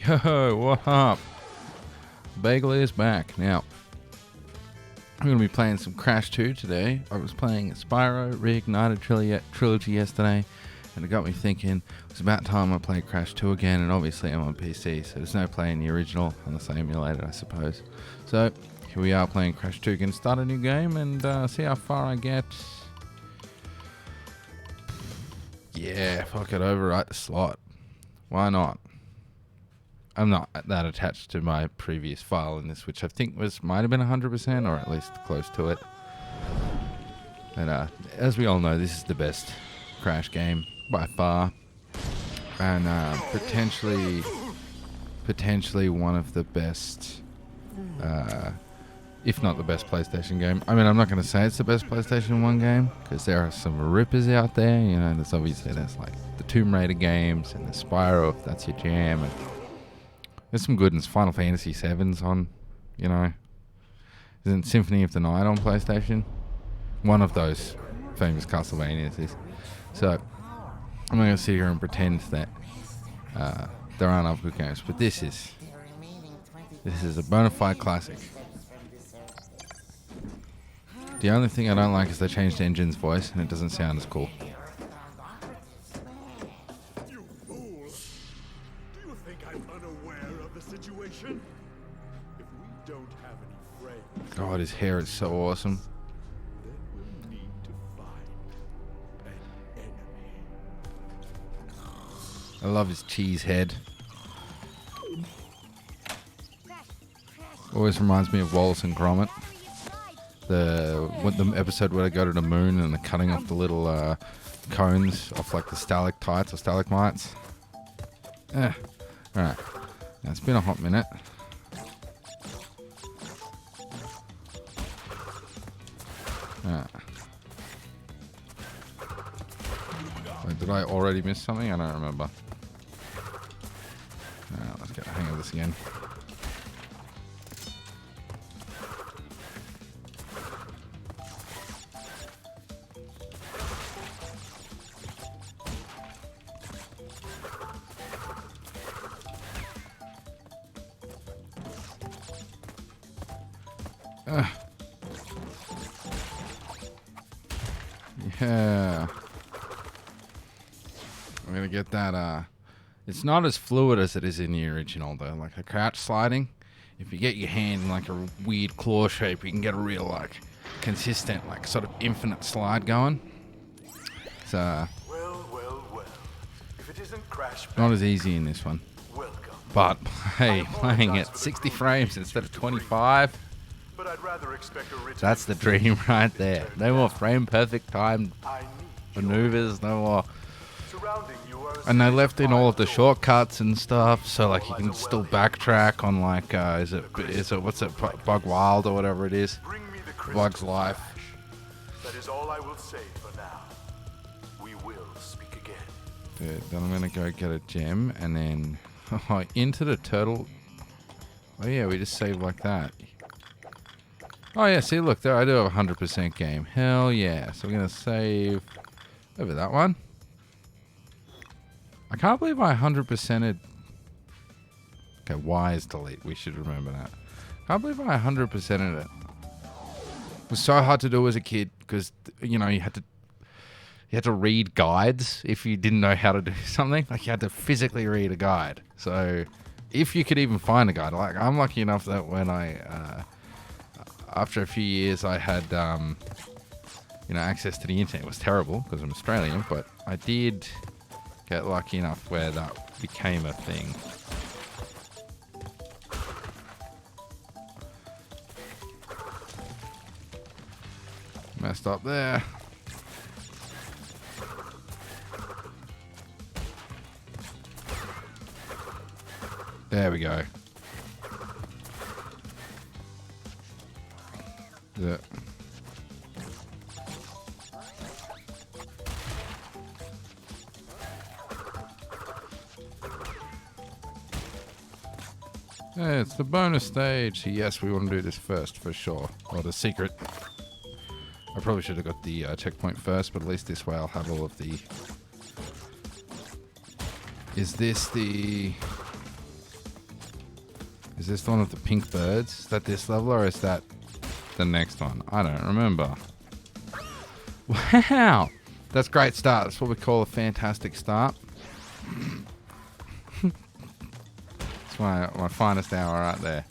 Yo, what up? Bagel is back. Now, I'm going to be playing some Crash 2 today. I was playing Spyro Reignited Trilogy yesterday, and it got me thinking, it's about time I played Crash 2 again, and obviously I'm on PC, so there's no playing the original unless I emulate it, I suppose. So, here we are playing Crash 2. Going to start a new game and see how far I get. Yeah, if I could overwrite the slot. Why not? I'm not that attached to my previous file in this, which I think might have been 100%, or at least close to it. And as we all know, this is the best Crash game by far, and potentially one of the best, if not the best PlayStation game. I mean, I'm not going to say it's the best PlayStation 1 game, because there are some rippers out there. You know, there's like the Tomb Raider games and the Spyro, if that's your jam, and there's some good ones. Final Fantasy VII's on, you know. Isn't Symphony of the Night on PlayStation? One of those famous Castlevanias is. So, I'm not going to sit here and pretend that there aren't other good games, but this is a bona fide classic. The only thing I don't like is they changed Engine's voice, and it doesn't sound as cool. God, his hair is so awesome. I love his cheese head. Always reminds me of Wallace and Gromit. The episode where they go to the moon and they're cutting off the little cones off like the stalactites or stalagmites. Alright. Now, it's been a hot minute. Wait, did I already miss something? I don't remember. Let's get the hang of this again. Yeah. I'm gonna get that, it's not as fluid as it is in the original though. Like the crouch sliding, if you get your hand in like a weird claw shape, you can get a real like consistent, like sort of infinite slide going. So Well. If it isn't Crash, not as easy in this one. welcome. But hey, playing at 60 frames instead of 25. But I'd rather expect a return. That's the dream right there. No more frame perfect time I need maneuvers, no more. surrounding you are a And they series left in of all of the doors. shortcuts and stuff, so like you can still backtrack on like what's it, Bug Wild or whatever it is, Bring me the crystal Bug's Life. That is all I will say for now. We will speak again. Dude, then I'm gonna go get a gem and then into the turtle. Oh yeah, we just saved like that. Oh yeah, see, look there, I do have a 100% game. Hell yeah! So we're gonna save over that one. I can't believe I 100%ed. Okay, Y is delete. We should remember that. Can't believe I 100%ed it. It was so hard to do as a kid because you know you had to read guides if you didn't know how to do something. Like you had to physically read a guide. So if you could even find a guide, like I'm lucky enough that when I after a few years I had access to the internet. It was terrible because I'm Australian, but I did get lucky enough where that became a thing. Messed up there. There we go. Yeah. Yeah, it's the bonus stage. Yes, we want to do this first for sure. Or the secret. I probably should have got the checkpoint first, but at least this way I'll have all of the... Is this the... Is this the one with the pink birds? Is that this level or is that the next one? I don't remember. Wow! That's a great start. That's what we call a fantastic start. It's my finest hour right there.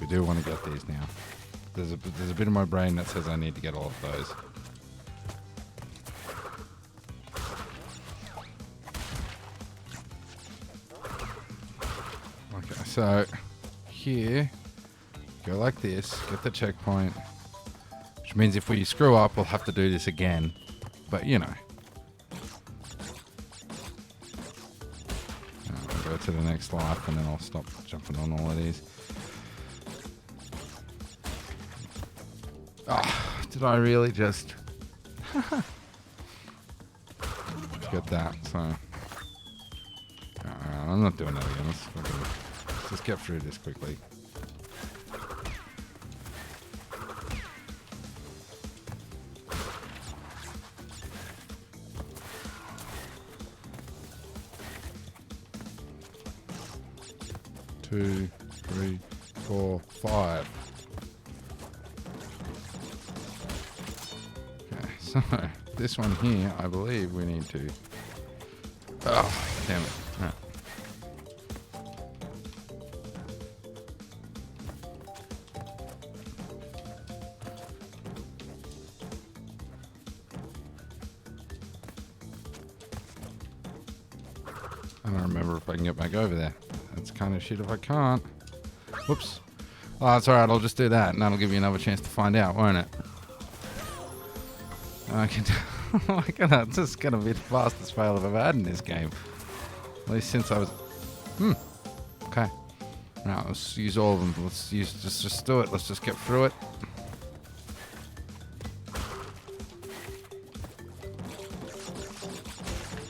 We do want to get these now. There's a bit of my brain that says I need to get all of those. Okay, so here, go like this, get the checkpoint, which means if we screw up, we'll have to do this again. But you know. I'll go to the next life and then I'll stop jumping on all of these. Oh, did I really just get that? So I'm not doing that again. Let's just get through this quickly. Two, three, four, five. So, this one here, I believe we need to... Oh, damn it. Right. I don't remember if I can get back over there. That's kind of shit if I can't. Whoops. Oh, that's alright, I'll just do that, and that'll give you another chance to find out, won't it? I can. Oh my god, this is gonna be the fastest fail I've ever had in this game. At least since I was. Okay. Now let's use all of them. Let's use just do it. Let's just get through it.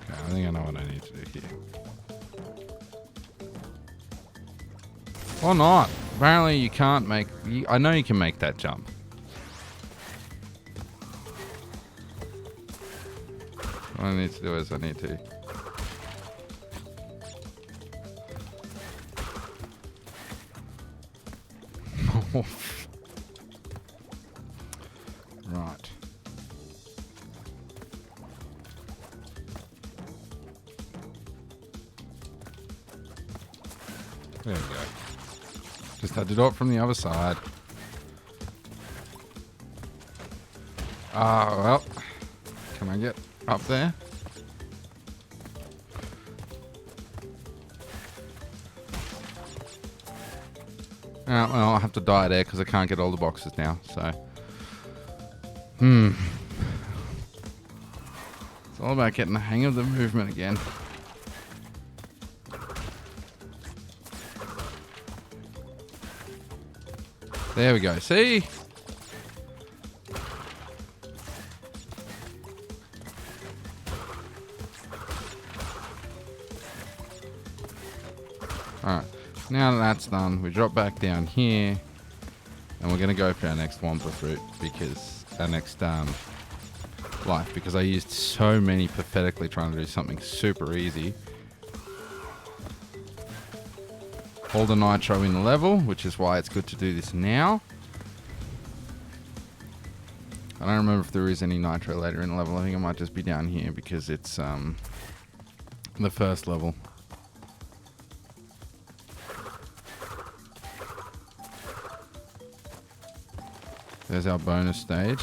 Okay, I think I know what I need to do here. Or not. Apparently you can't make. I know you can make that jump. What I need to do is I need to... Right. There we go. Just had to do it from the other side. Ah, well. Can I get up there? Well, I'll have to die there because I can't get all the boxes now, so... It's all about getting the hang of the movement again. There we go, see? Alright, now that that's done, we drop back down here, and we're going to go for our next Wampa fruit, because our next life, because I used so many pathetically trying to do something super easy. All the nitro in the level, which is why it's good to do this now. I don't remember if there is any nitro later in the level. I think it might just be down here because it's the first level. There's our bonus stage.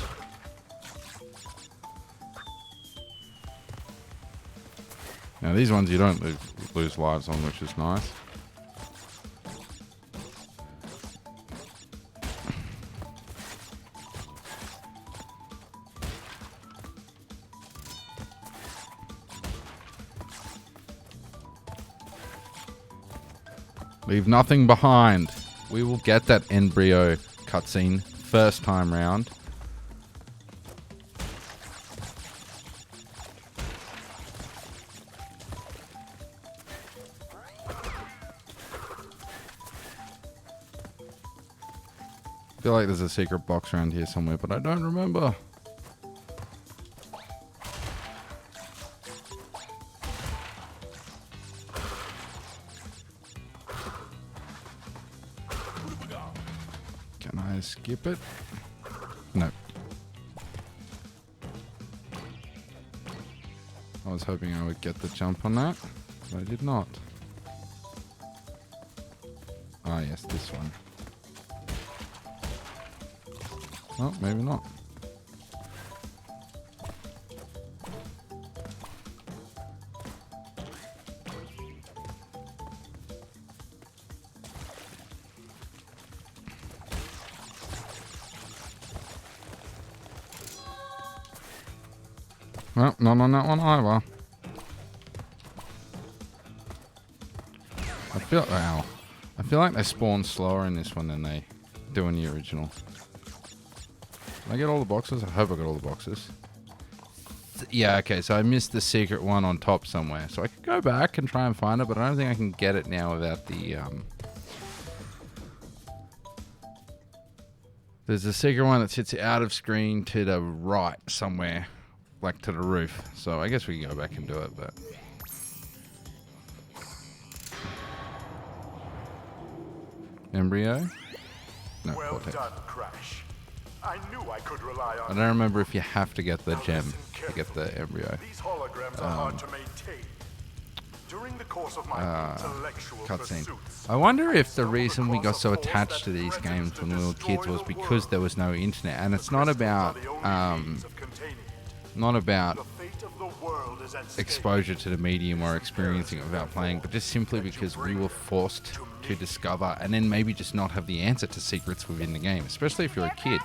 Now these ones you don't lose lives on, which is nice. Leave nothing behind. We will get that embryo cutscene first time round. feel like there's a secret box around here somewhere, but I don't remember. Can I skip it? No. I was hoping I would get the jump on that, but I did not. Ah, yes, this one. Oh, maybe not. Well, not on that one either. I feel like they spawn slower in this one than they do in the original. Did I get all the boxes? I hope I got all the boxes. Yeah, okay, so I missed the secret one on top somewhere. So I could go back and try and find it, but I don't think I can get it now without the... There's a secret one that sits out of screen to the right somewhere. Like to the roof. So I guess we can go back and do it, but... Embryo? No, Well Cortex. done, Crash. I knew I could rely on I don't remember if you have to get the gem to get the embryo. These holograms are hard to maintain. During the course of my intellectual Cutscene. pursuits, I wonder if the reason we got so attached to these games when we were kids was because there was no internet. And it's not about, not about exposure to the medium or experiencing it without playing, but just simply because we were forced to discover and then maybe just not have the answer to secrets within the game, especially if you're a kid.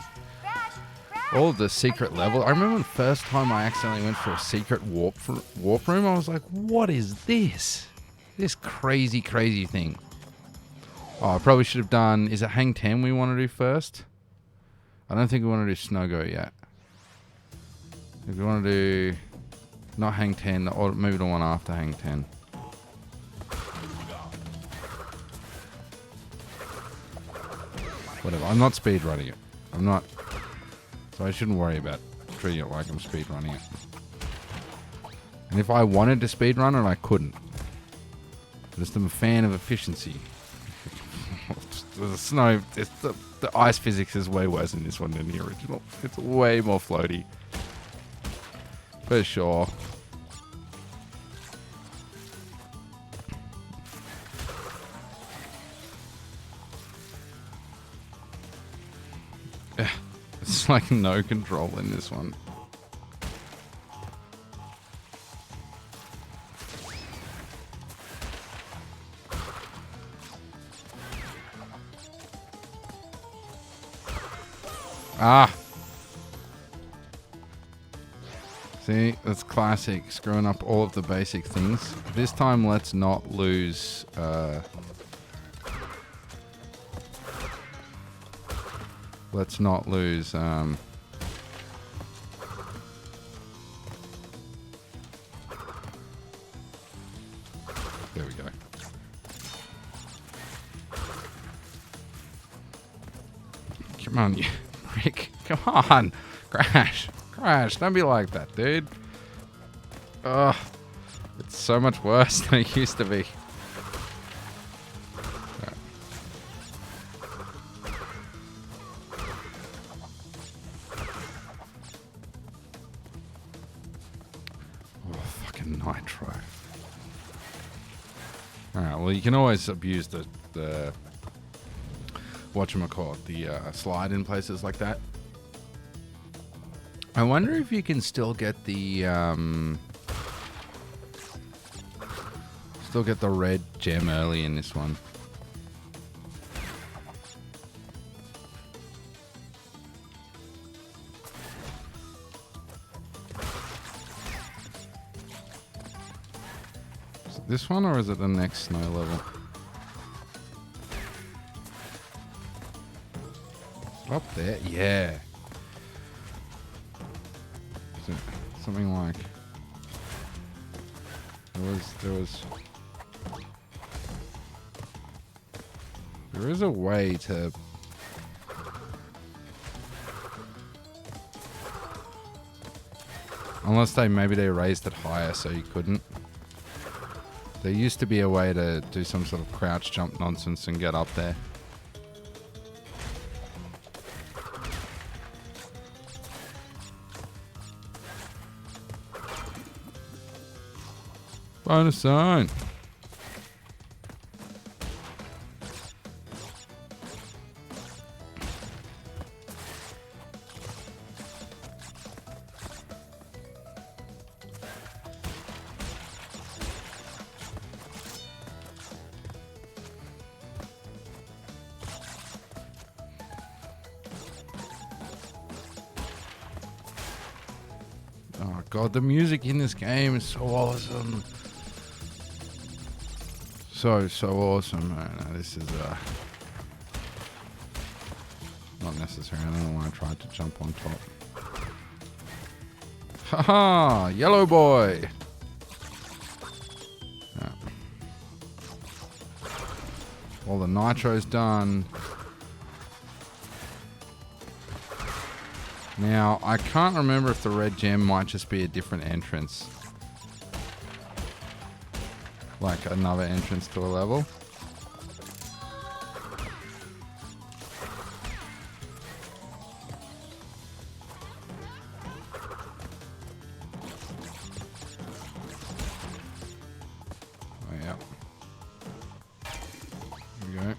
All the secret level. I remember the first time I accidentally went for a secret warp room, I was like, what is this? This crazy, crazy thing. Oh, I probably should have done... Is it Hang 10 we want to do first? I don't think we want to do Snow Go yet. If we want to do... Not Hang 10, or maybe the one after Hang 10. Whatever, I'm not speedrunning it. I'm not... So I shouldn't worry about treating it like I'm speedrunning it. And if I wanted to speedrun it, I couldn't. Just I'm a fan of efficiency. The ice physics is way worse in this one than the original. It's way more floaty. For sure. It's like no control in this one. Ah! See, that's classic, screwing up all of the basic things. This time, let's not lose... let's not lose... There we go. Come on, you prick. Come on! Crash! Crash! Don't be like that, dude. Ugh. It's so much worse than it used to be. Nitro. Alright, well you can always abuse the whatchamacallit, the slide in places like that. I wonder if you can still get the red gem early in this one. This one, or is it the next snow level? Up there? Yeah. Is it something like... There is a way to Unless maybe they raised it higher so you couldn't. There used to be a way to do some sort of crouch jump nonsense and get up there. Bonus zone. Oh god, the music in this game is so awesome. So awesome. No, this is not necessary. I don't know why I tried to jump on top. Haha, yellow boy. Yeah. All the nitro's done. Now, I can't remember if the red gem might just be a different entrance. Like another entrance to a level. Oh, yeah. Here we go.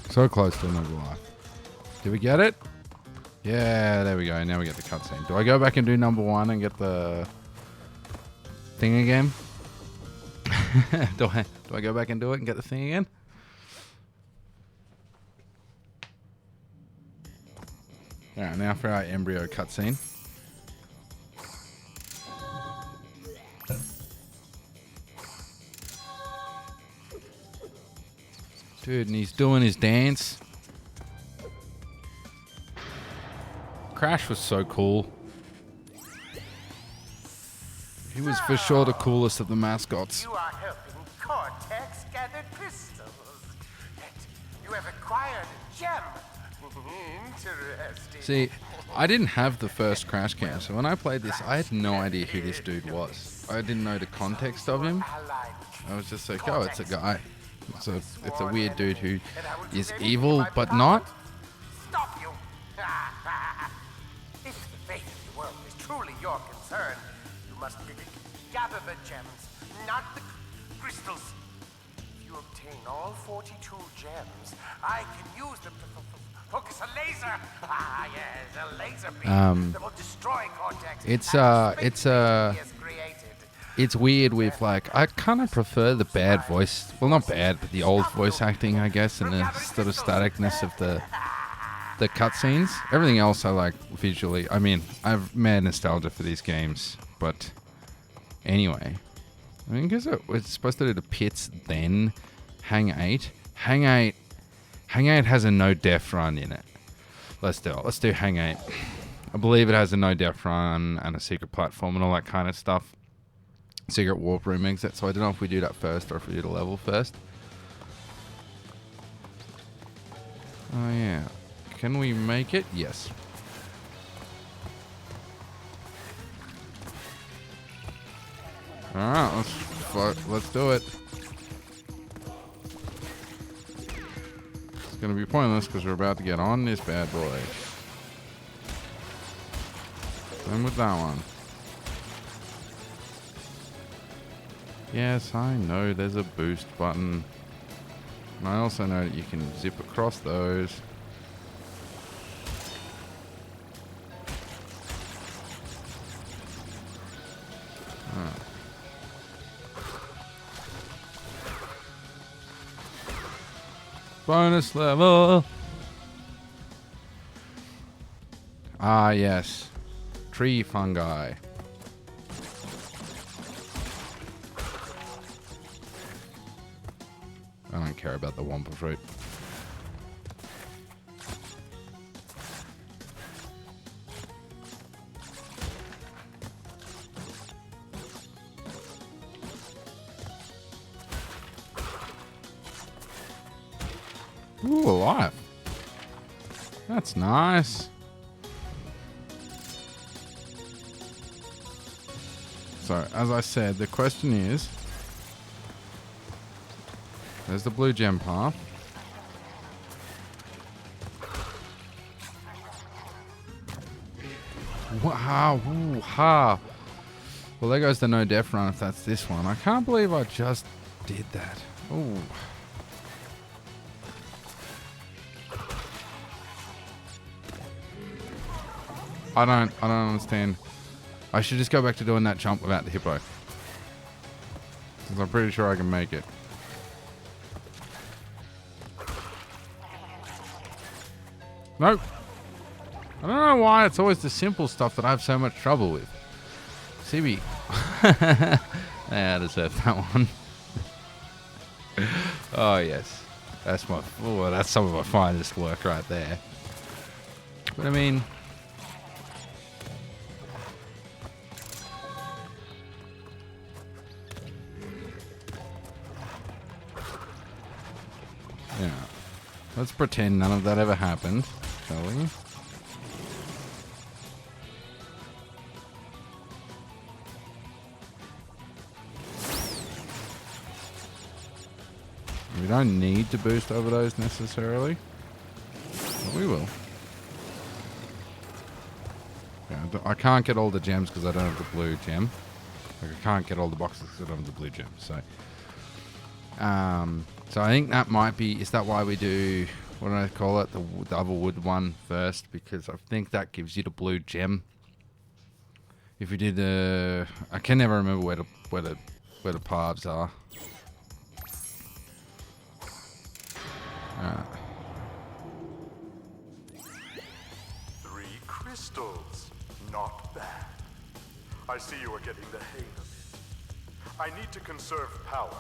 So close to another life. Did we get it? Yeah, there we go. Now we get the cutscene. Do I go back and do number 1 and get the thing again? do I go back and do it and get the thing again? Alright, now for our embryo cutscene. Dude, and he's doing his dance. Crash was so cool. He was for sure the coolest of the mascots. You are helping Cortex gather crystals. Yet you have acquired a gem. Interesting. See, I didn't have the first Crash game, so when I played this, I had no idea who this dude was. I didn't know the context of him. I was just like, oh, it's a guy. It's a weird dude who is evil, but not. Stop you! If the fate of the world is truly your concern, you must gather the gems, not the crystals. If you obtain all 42 gems, I can use them to focus a laser. Ah, yes, a laser beam that will destroy Cortex. It's weird with, like, I kind of prefer the bad voice, well, not bad, but the old voice acting, I guess, and the sort of staticness of the cutscenes. Everything else I like visually. I mean, I've mad nostalgia for these games, but anyway. I mean, because it's supposed to do the pits, then Hang 8. Hang 8 has a no-death run in it. Let's do it. Let's do Hang 8. I believe it has a no-death run and a secret platform and all that kind of stuff. Secret warp room exit, so I don't know if we do that first or if we do the level first. Oh yeah. Can we make it? Yes. Alright, let's do it. It's gonna be pointless because we're about to get on this bad boy. Same with that one. Yes, I know there's a boost button. And I also know that you can zip across those. Bonus level. Ah, yes. Tree fungi. I don't care about the Wampa fruit. Ooh, a life. That's nice. So, as I said, the question is... There's the blue gem path. Wow, ooh, ha. Well, there goes the no death run if that's this one. I can't believe I just did that. Ooh. I don't understand. I should just go back to doing that jump without the hippo. Because I'm pretty sure I can make it. Nope. I don't know why it's always the simple stuff that I have so much trouble with. CB. Yeah, I deserve that one. Oh, yes. That's some of my finest work right there. But I mean... Yeah. Let's pretend none of that ever happened, shall we? We don't need to boost over those necessarily, but we will. Yeah, I can't get all the gems because I don't have the blue gem. Like I can't get all the boxes because I don't have the blue gem. So, so I think that might be. Is that why we do? What do I call it? The other wood one first, because I think that gives you the blue gem. If you did the, I can never remember where the paths are. Three crystals. Not bad. I see you are getting the hang of it. I need to conserve power.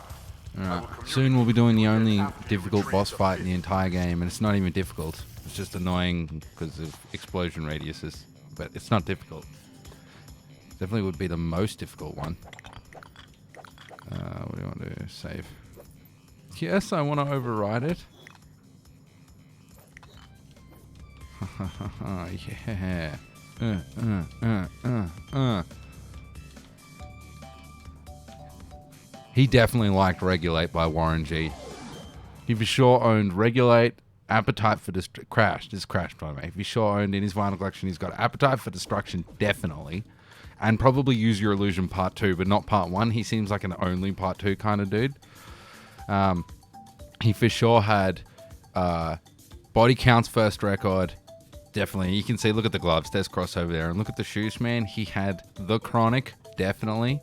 Alright, soon we'll be doing the only difficult boss fight in the entire game, and it's not even difficult. It's just annoying because of explosion radiuses, but it's not difficult. Definitely would be the most difficult one. What do you want to do? Save. Yes, I want to override it. Yeah. He definitely liked Regulate by Warren G. He for sure owned Regulate, Appetite for Crashed. This crashed, by the way. If he sure owned in his vinyl collection, he's got Appetite for Destruction, definitely. And probably Use Your Illusion Part 2, but not Part 1. He seems like an only Part 2 kind of dude. He for sure had Body Count's first record. Definitely. You can see, look at the gloves. There's crossover there. And look at the shoes, man. He had The Chronic, definitely.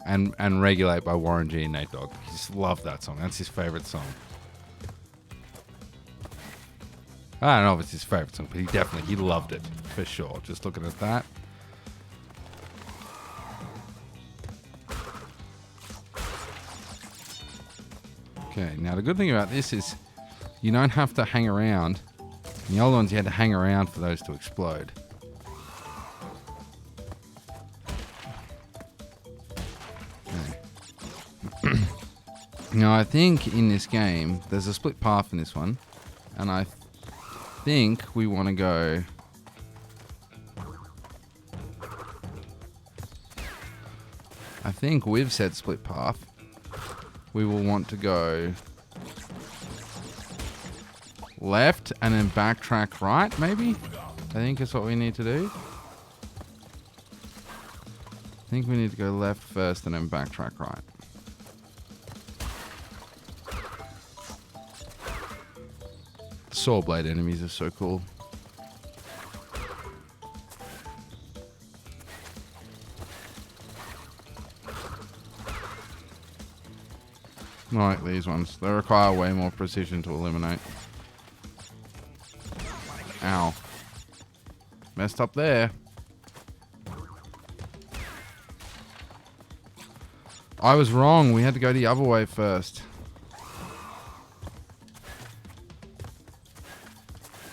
And Regulate by Warren G and Nate Dogg. He just loved that song. That's his favorite song. I don't know if it's his favorite song, but he loved it for sure. Just looking at that. Okay, now the good thing about this is you don't have to hang around. In the old ones, you had to hang around for those to explode. Okay. Now, I think in this game, there's a split path in this one. And I think we want to go... I think we've said split path. We will want to go... left and then backtrack right, maybe? I think that's what we need to do. I think we need to go left first and then backtrack right. The saw blade enemies are so cool. Not like these ones. They require way more precision to eliminate. Ow. Messed up there. I was wrong. We had to go the other way first.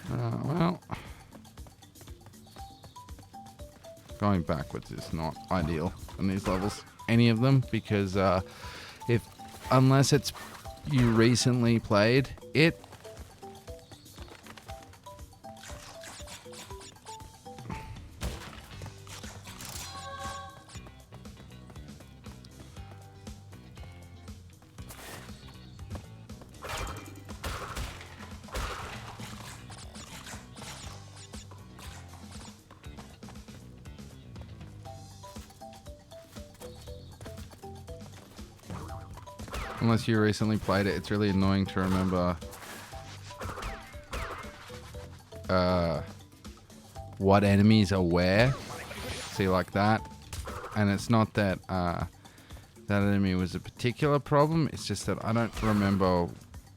Well. Going backwards is not ideal in these levels. Any of them. Because unless it's you recently played, it. Unless you recently played it, it's really annoying to remember what enemies are where. See, like that. And it's not that that enemy was a particular problem. It's just that I don't remember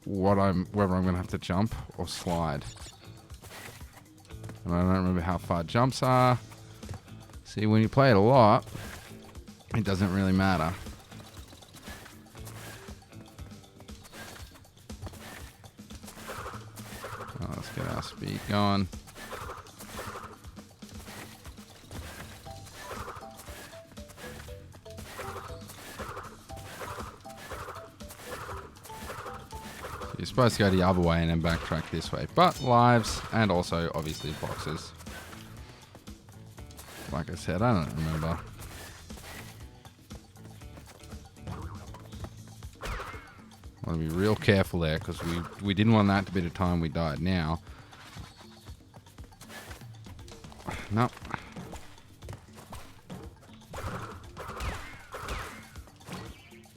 whether I'm going to have to jump or slide. And I don't remember how far jumps are. See, when you play it a lot, it doesn't really matter. Let's get our speed going. You're supposed to go the other way and then backtrack this way. But lives and also obviously boxes. Like I said, I don't remember. Want to be real careful there because we didn't want that to be the time we died. Now, no.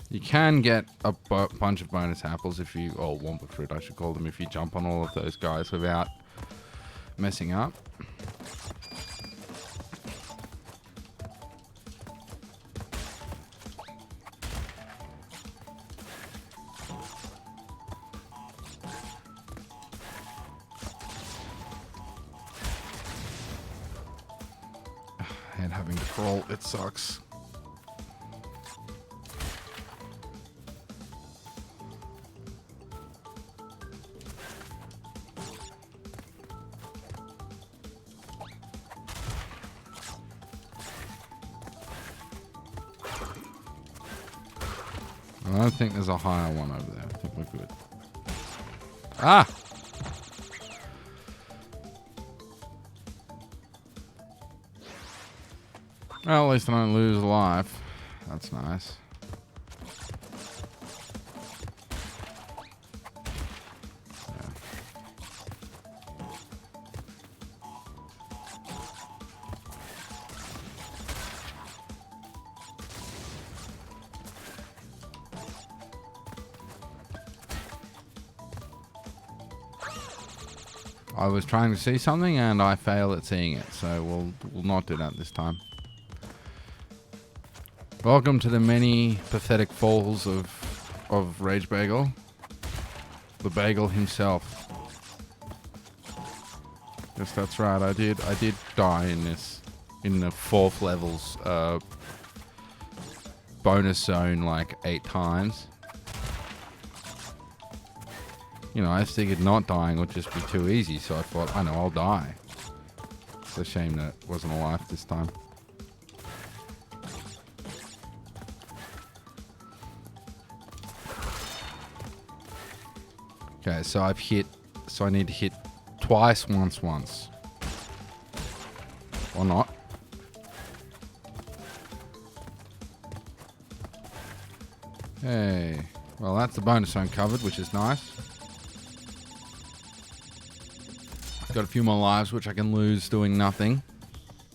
You can get a bunch of bonus apples if you, or wombat fruit I should call them, if you jump on all of those guys without messing up. And having to crawl, it sucks. I don't think there's a higher one over there. I think we're good. Ah! Well, at least I don't lose life. That's nice. Yeah. I was trying to see something and I fail at seeing it, so we'll not do that this time. Welcome to the many pathetic falls of Rage Bagel. The Bagel himself. Yes, that's right. I did die in this, in the 4th levels bonus zone like 8 times. You know, I figured not dying would just be too easy, so I thought, I know, I'll die. It's a shame that it wasn't a life this time. Okay, so I've hit, so I need to hit twice, once. Or not. Hey, well that's the bonus zone covered, which is nice. Got a few more lives, which I can lose doing nothing.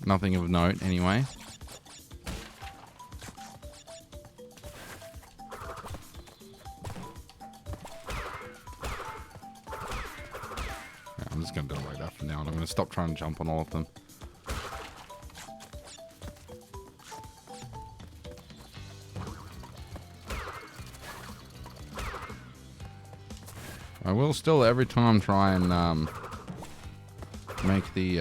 Nothing of note, anyway. I'm just going to do it like that for now, and I'm going to stop trying to jump on all of them. I will still every time try and make the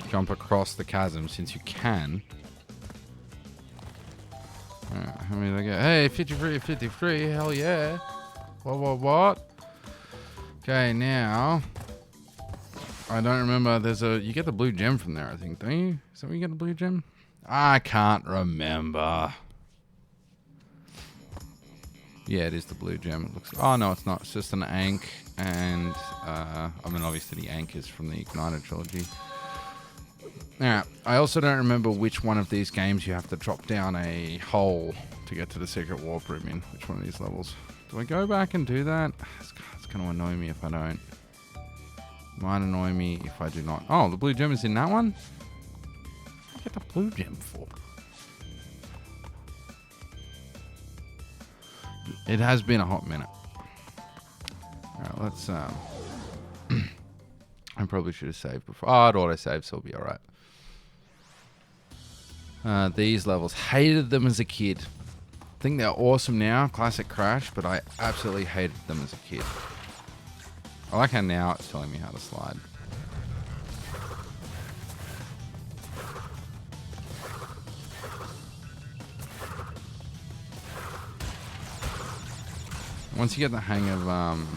jump across the chasm, since you can. How many did I get? Hey, 53, hell yeah. What? Okay, now I don't remember. You get the blue gem from there, I think, don't you? Is that where you get the blue gem? I can't remember. Yeah, it is the blue gem. It looks. Oh no, it's not. It's just an Ankh, and I mean, obviously the Ankh is from the Ignited trilogy. Now, I also don't remember which one of these games you have to drop down a hole to get to the secret warp room in. Which one of these levels? Do I go back and do that? It's going to annoy me if I don't. Might annoy me if I do not. Oh, the blue gem is in that one? What do I get the blue gem for? It has been a hot minute. Alright, let's... I probably should have saved before. Oh, I'd auto-save, so it'll be alright. These levels. Hated them as a kid. I think they're awesome now. Classic Crash, but I absolutely hated them as a kid. I like how now it's telling me how to slide. Once you get the hang of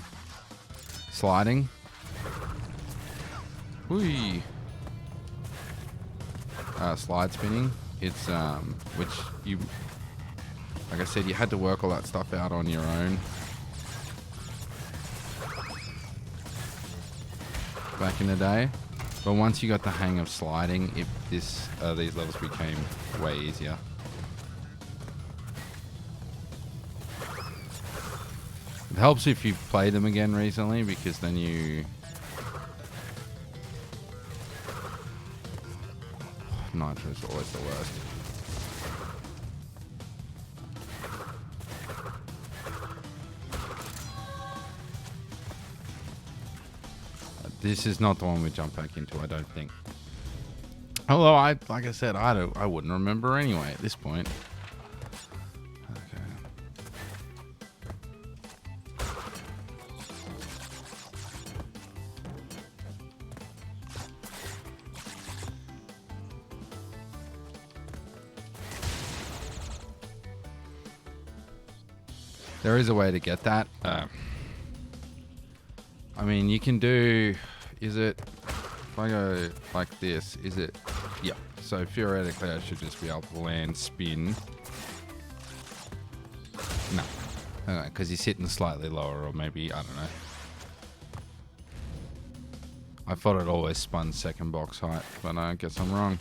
sliding, slide spinning, it's which you, like I said, you had to work all that stuff out on your own back in the day. But once you got the hang of sliding, these levels became way easier. It helps if you've played them again recently, because then you... Nitro is always the worst. This is not the one we jump back into, I don't think. Although, like I said, I wouldn't remember anyway at this point. There is a way to get that. I mean, you can do... Is it... If I go like this, is it... Yep. So theoretically, I should just be able to land, spin. No. Because he's hitting slightly lower, or maybe... I don't know. I thought it always spun second box height, but I guess I'm wrong.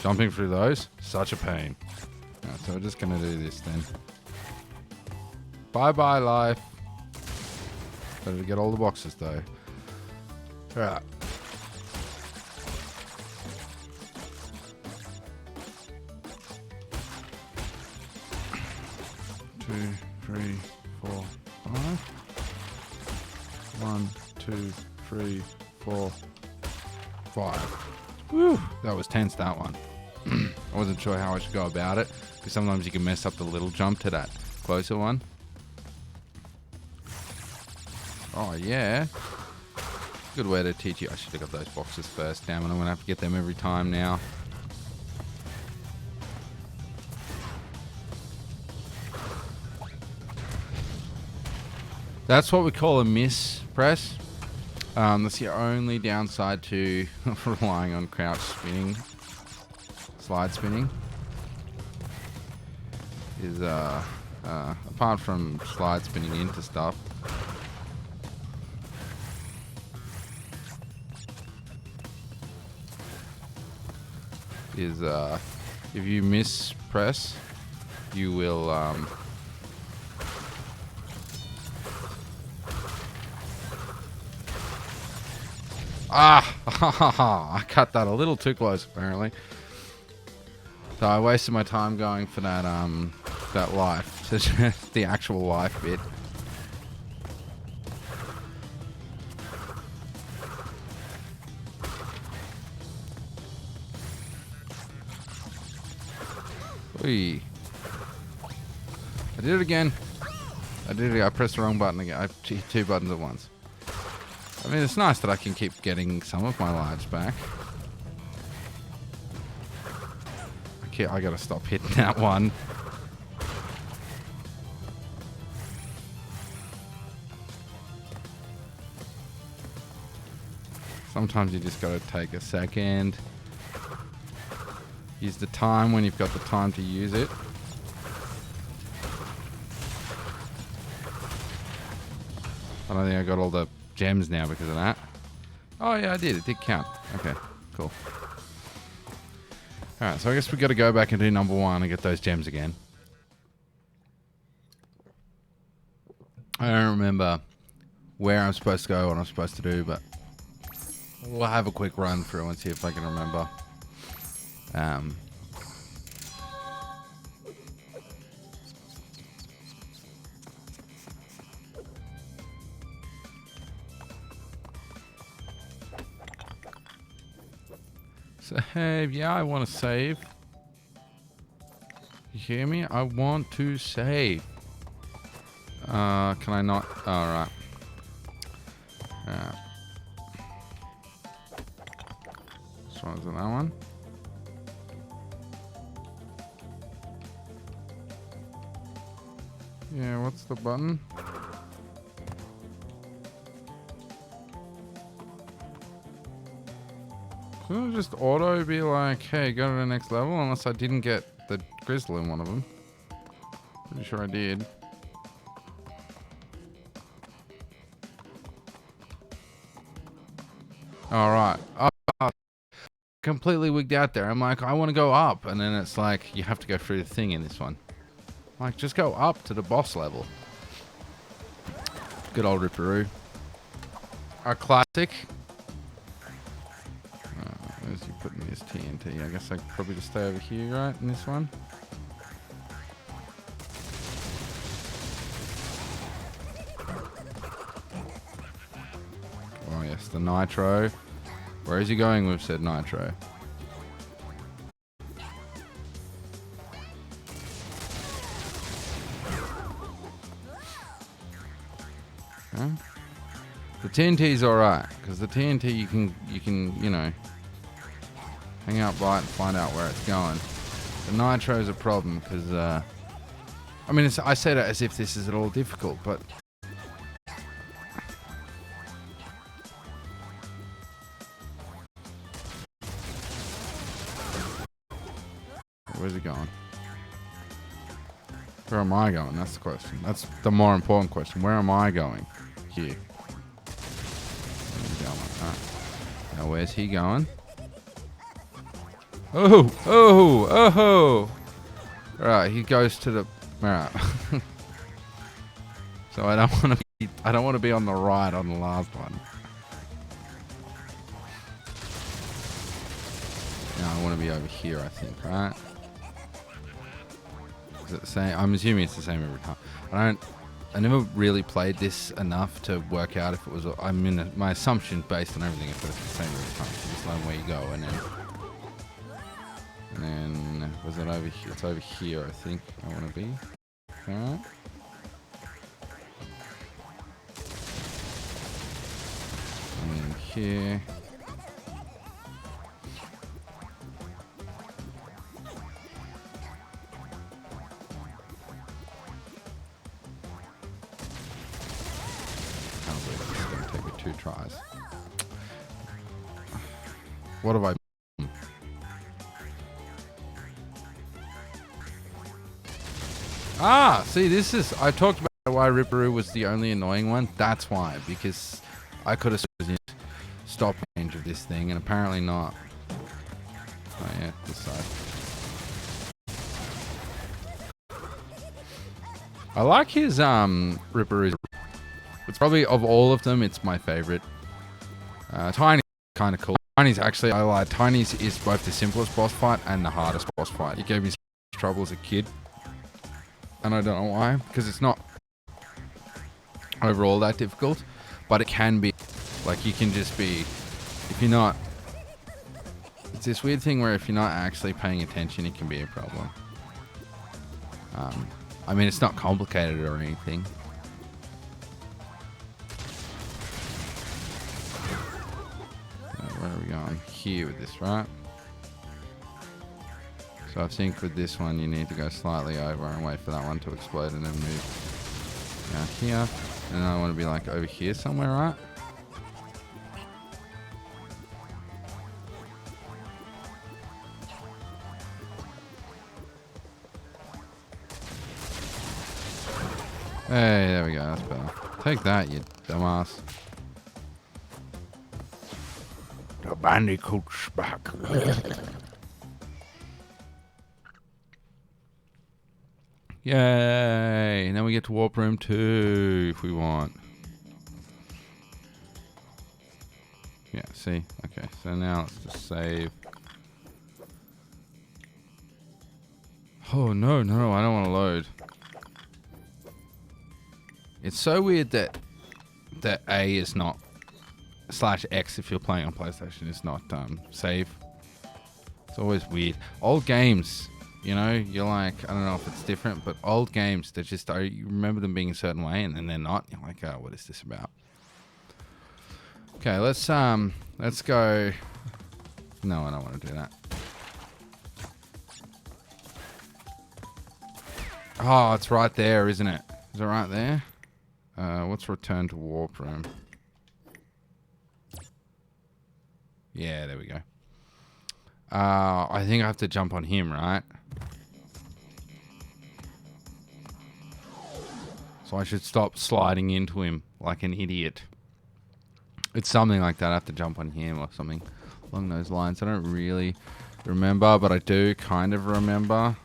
Jumping through those? Such a pain. Right, so we're just going to do this then. Bye-bye, life. Better get all the boxes, though. Alright. Two, three, four, five. 1, 2, 3, 4, 5. Woo! That was tense, that one. I wasn't sure how I should go about it, because sometimes you can mess up the little jump to that closer one. Oh, yeah. Good way to teach you. I should have got those boxes first. Damn it, I'm going to have to get them every time now. That's what we call a miss press. That's your only downside to relying on crouch spinning. Slide spinning is apart from slide spinning into stuff, is if you miss press, you will I cut that a little too close apparently. So I wasted my time going for that that life, the actual life bit. Whee. I did it again. I did it. I pressed the wrong button again. I hit two buttons at once. I mean, it's nice that I can keep getting some of my lives back. I gotta stop hitting that one. Sometimes you just gotta take a second. Use the time when you've got the time to use it. I don't think I got all the gems now because of that. Oh yeah, I did. It did count. Okay, cool. Alright, so I guess we got to go back and do number 1 and get those gems again. I don't remember where I'm supposed to go, what I'm supposed to do, but we'll have a quick run through and see if I can remember. Save. Yeah, I want to save. You hear me? I want to save. Can I not? Alright. Which one was that one? Yeah, what's the button? Couldn't it just auto be like, hey, go to the next level? Unless I didn't get the crystal in one of them. Pretty sure I did. Alright. Oh, completely wigged out there. I'm like, I want to go up. And then it's like, you have to go through the thing in this one. Like, just go up to the boss level. Good old Ripperoo. Our classic. Where's he putting his TNT? I guess I could probably just stay over here, right? In this one. Oh, yes, the nitro. Where is he going with said nitro? Huh? The TNT's alright, because the TNT you can, you know, hang out by it and find out where it's going. The nitro's a problem, because, I mean, I say that as if this is at all difficult, but... Where's he going? Where am I going? That's the question. That's the more important question. Where am I going? Here. Now where's he going? Oh! Oh! Oh! Right, he goes to the... Alright. So I don't want to be on the right on the last one. No, I want to be over here, I think, right? Is it the same? I'm assuming it's the same every time. I never really played this enough to work out if it was. I mean, my assumption based on everything is that it's the same every time. So just learn where you go, and then was it over here? It's over here, I think. I want to be. Alright. And then here. Tries. What have I... Ah, see, this is... I talked about why Ripperoo was the only annoying one. That's why, because I could have stopped range of this thing, and apparently not. Oh yeah, this side. I like his Ripperoo. It's probably, of all of them, it's my favorite. Tiny's kind of cool. Tiny's actually, I lied. Tiny's is both the simplest boss fight and the hardest boss fight. It gave me so much trouble as a kid. And I don't know why. Because it's not overall that difficult. But it can be. Like, you can just be... If you're not... It's this weird thing where if you're not actually paying attention, it can be a problem. I mean, it's not complicated or anything. Where are we going? Here with this, right? So I think with this one, you need to go slightly over and wait for that one to explode and then move down here. And then I want to be like over here somewhere, right? Hey, there we go. That's better. Take that, you dumbass. The bandicoot's back. Yay! Now we get to warp room 2 if we want. Yeah, see? Okay, so now let's just save. Oh, no, I don't want to load. It's so weird that A is not, /X if you're playing on PlayStation is not save. It's always weird. Old games, you know, you're like, I don't know if it's different, but old games, they're just, you remember them being a certain way and then they're not. You're like, oh, what is this about? Okay, let's go. No, I don't want to do that. Oh, it's right there, isn't it? Is it right there? Let's return to warp room. Yeah, there we go. I think I have to jump on him, right? So I should stop sliding into him like an idiot. It's something like that. I have to jump on him or something along those lines. I don't really remember, but I do kind of remember.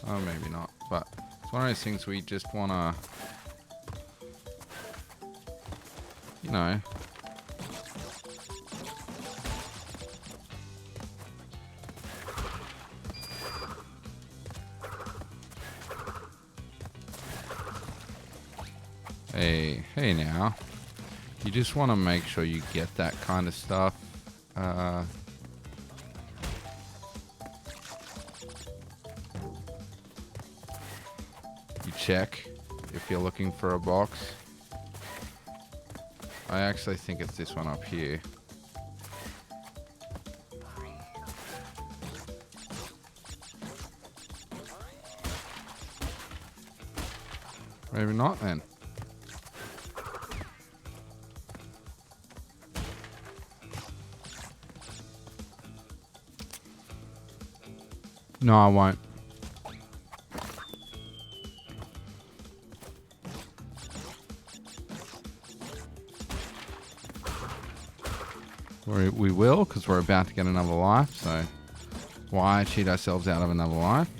Oh, maybe not. But it's one of those things we just want to, you know. Hey now. You just want to make sure you get that kind of stuff. You check if you're looking for a box. I actually think it's this one up here. Maybe not then. No, I won't. We will, because we're about to get another life, so why cheat ourselves out of another life?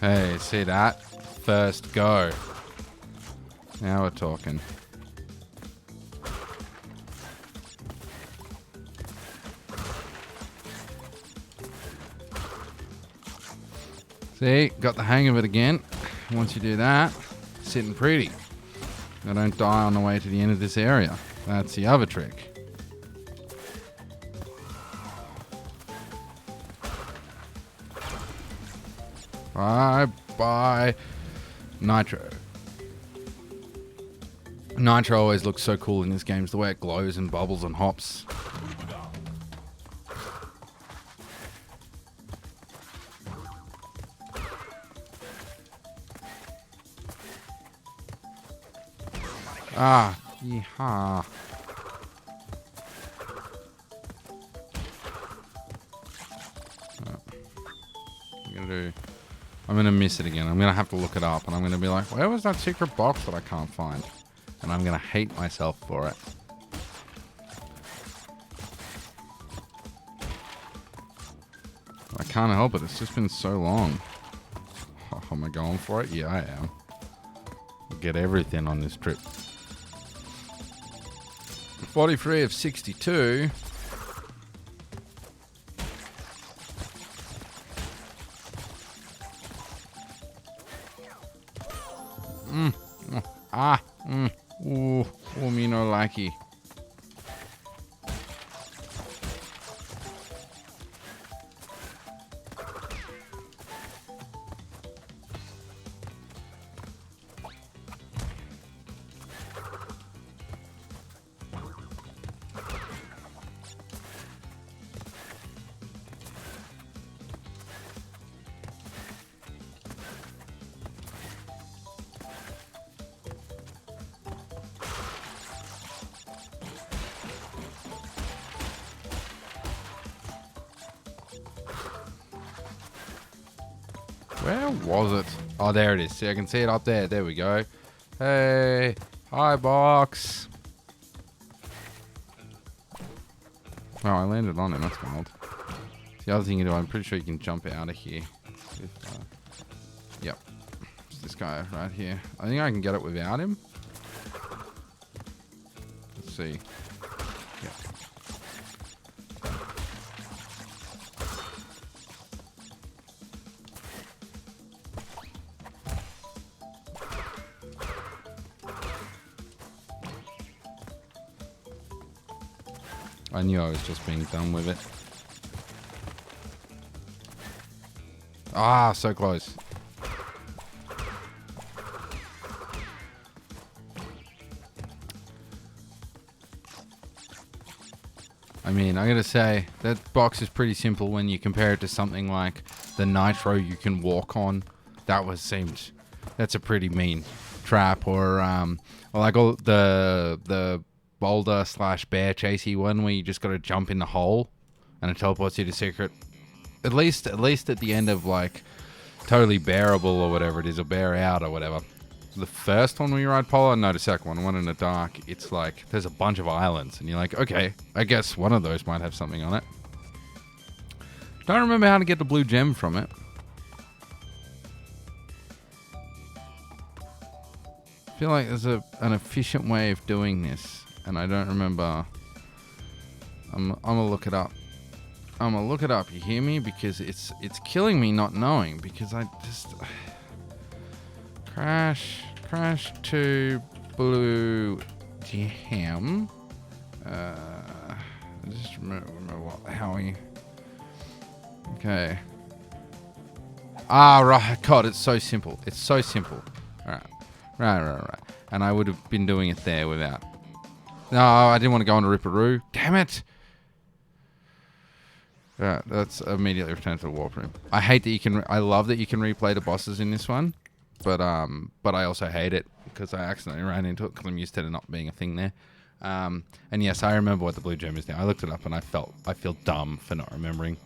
Hey, see that? First go. Now we're talking. See, got the hang of it again. Once you do that, sitting pretty. I don't die on the way to the end of this area. That's the other trick. Bye. Nitro. Nitro always looks so cool in this game. The way it glows and bubbles and hops. Ah, yeehaw. I'm going to miss it again. I'm going to have to look it up and I'm going to be like, where was that secret box that I can't find? And I'm going to hate myself for it. I can't help it. It's just been so long. Oh, am I going for it? Yeah, I am. Get everything on this trip. 43 of 62. Me no likey. Where was it? Oh, there it is. See, I can see it up there. There we go. Hey. Hi, box. Oh, I landed on him. That's wild. The other thing you do, I'm pretty sure you can jump out of here. Yep. It's this guy right here. I think I can get it without him. Let's see. Yeah. I knew I was just being done with it. Ah, so close. I mean, I gotta say, that box is pretty simple when you compare it to something like the Nitro you can walk on. That's a pretty mean trap. Or like all the boulder / bear chasey one where you just gotta jump in the hole and it teleports you to secret. At least at the end of like Totally Bearable or whatever it is, or Bear Out or whatever. The first one when you ride Polar, no, the second one in the dark, it's like there's a bunch of islands and you're like, okay, I guess one of those might have something on it. Don't remember how to get the blue gem from it. I feel like there's an efficient way of doing this, and I don't remember. I'm gonna look it up. I'm gonna look it up. You hear me? Because it's killing me not knowing. Because I just crash to blue gem. I just remember how we. Okay. Ah, right. God, it's so simple. It's so simple. All right. Right. And I would have been doing it there without. No, I didn't want to go into Ripperoo. Damn it. Alright, let's immediately return to the warp room. I hate that you can. I love that you can replay the bosses in this one, but I also hate it because I accidentally ran into it because I'm used to it not being a thing there. And yes, I remember what the blue gem is now. I looked it up and I feel dumb for not remembering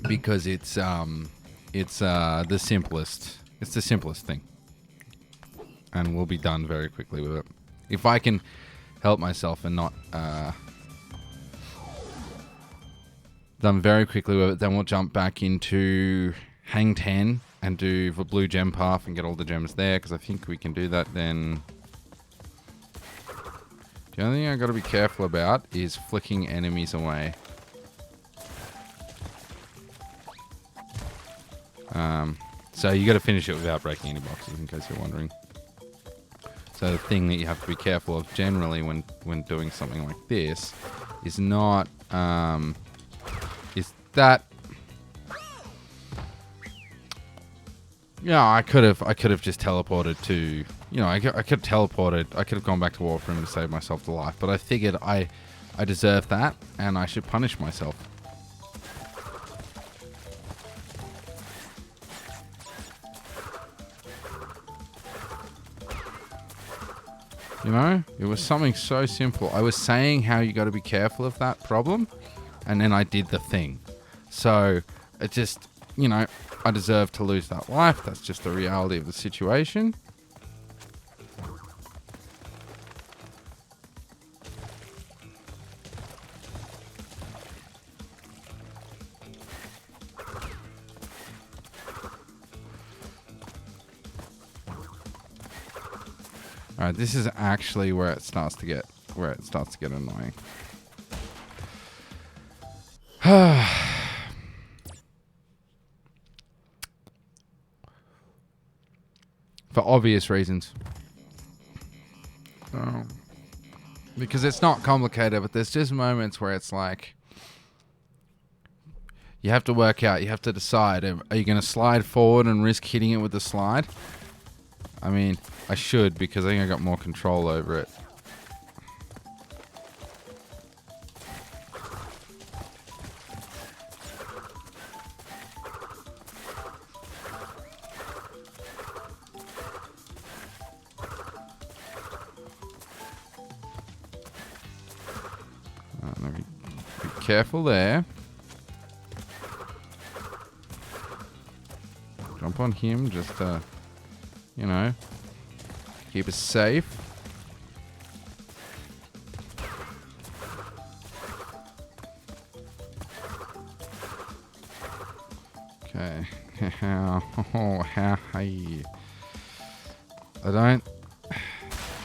because it's the simplest. It's the simplest thing, and we'll be done very quickly with it. If I can help myself and not done very quickly with it, then we'll jump back into Hang 10 and do the blue gem path and get all the gems there, because I think we can do that then. The only thing I got to be careful about is flicking enemies away. So you got to finish it without breaking any boxes, in case you're wondering. So the thing that you have to be careful of generally when doing something like this is not is that. Yeah, I could have just teleported to, I could have teleported. I could have gone back to Warp Room to save myself the life, but I figured I deserve that and I should punish myself. It was something so simple. I was saying how you got to be careful of that problem, and then I did the thing. So it just, I deserve to lose that life. That's just the reality of the situation. All right, this is actually where it starts to get annoying. For obvious reasons. Because it's not complicated, but there's just moments where it's like you have to work out, you have to decide, are you going to slide forward and risk hitting it with the slide? I mean, I should, because I think I got more control over it. Be careful there. Jump on him just to, you know, keep us safe. Okay. How? Hey. I don't...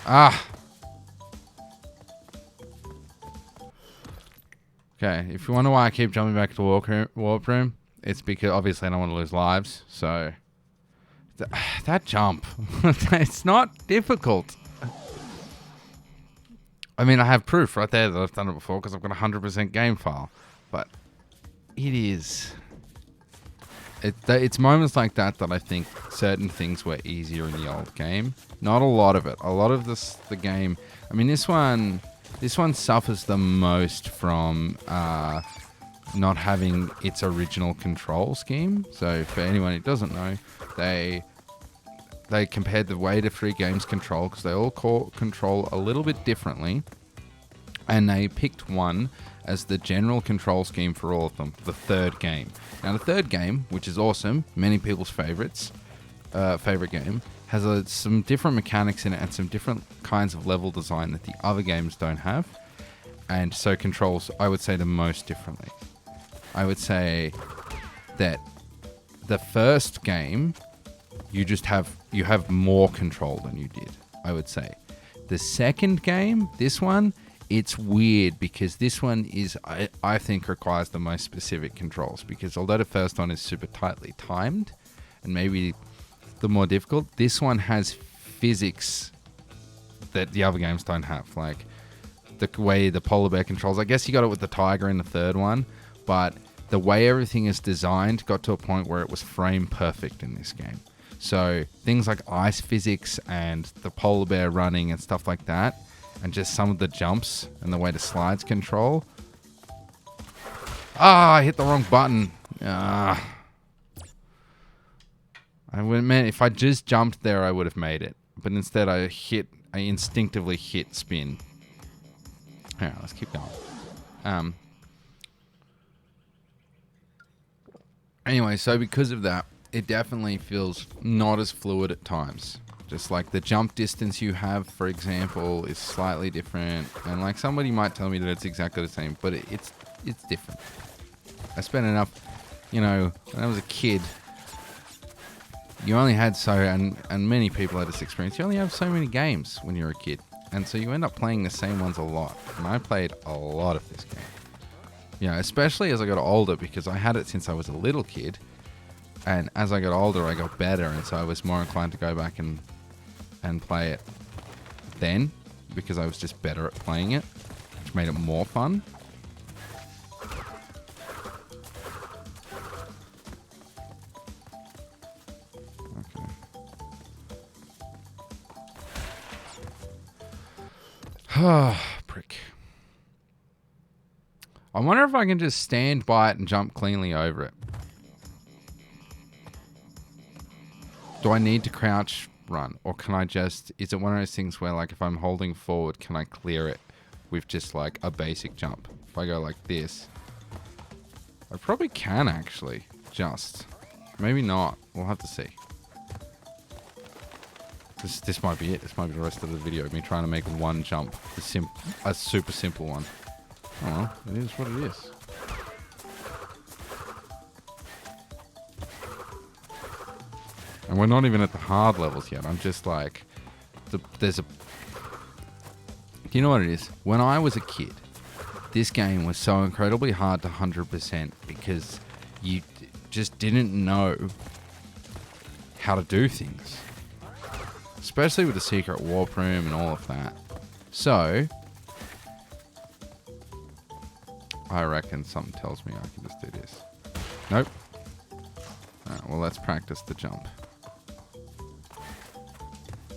Ah! Okay, if you wonder why I keep jumping back to warp room, it's because obviously I don't want to lose lives, so... that jump, it's not difficult. I mean, I have proof right there that I've done it before because I've got a 100% game file, but it is... It's moments like that that I think certain things were easier in the old game. Not a lot of it. A lot of the game... I mean, this one suffers the most from not having its original control scheme. So for anyone who doesn't know, they compared the way the three games control, because they all control a little bit differently, and they picked one as the general control scheme for all of them, the third game. Now the third game, which is awesome, many people's favorite game, has some different mechanics in it and some different kinds of level design that the other games don't have, and so controls, I would say, the most differently. I would say that the first game, you have more control than you did, I would say. The second game, this one, it's weird because this one is, I think, requires the most specific controls, because although the first one is super tightly timed and maybe the more difficult, this one has physics that the other games don't have, like the way the polar bear controls. I guess you got it with the tiger in the third one, but the way everything is designed got to a point where it was frame perfect in this game. So things like ice physics and the polar bear running and stuff like that, and just some of the jumps and the way the slides control. I hit the wrong button. I meant if I just jumped there, I would have made it. But instead, I instinctively hit spin. All right, let's keep going. Anyway, so because of that, it definitely feels not as fluid at times. Just like the jump distance you have, for example, is slightly different. And like somebody might tell me that it's exactly the same, but it's different. I spent enough, when I was a kid, you only had and many people had this experience, you only have so many games when you're a kid. And so you end up playing the same ones a lot. And I played a lot of this game. Especially as I got older, because I had it since I was a little kid. And as I got older, I got better. And so I was more inclined to go back and play it then, because I was just better at playing it, which made it more fun. Okay. Prick. I wonder if I can just stand by it and jump cleanly over it. Do I need to crouch run, or can I just, is it one of those things where, like, if I'm holding forward, can I clear it with just like a basic jump? If I go like this, I probably can actually, just maybe not, we'll have to see. This might be it. This might be the rest of the video, me trying to make one jump, a super simple one. Oh well, it is what it is. And we're not even at the hard levels yet. I'm just like, do you know what it is? When I was a kid, this game was so incredibly hard to 100% because you just didn't know how to do things. Especially with the secret warp room and all of that. So, I reckon something tells me I can just do this. Nope. Alright, well, let's practice the jump.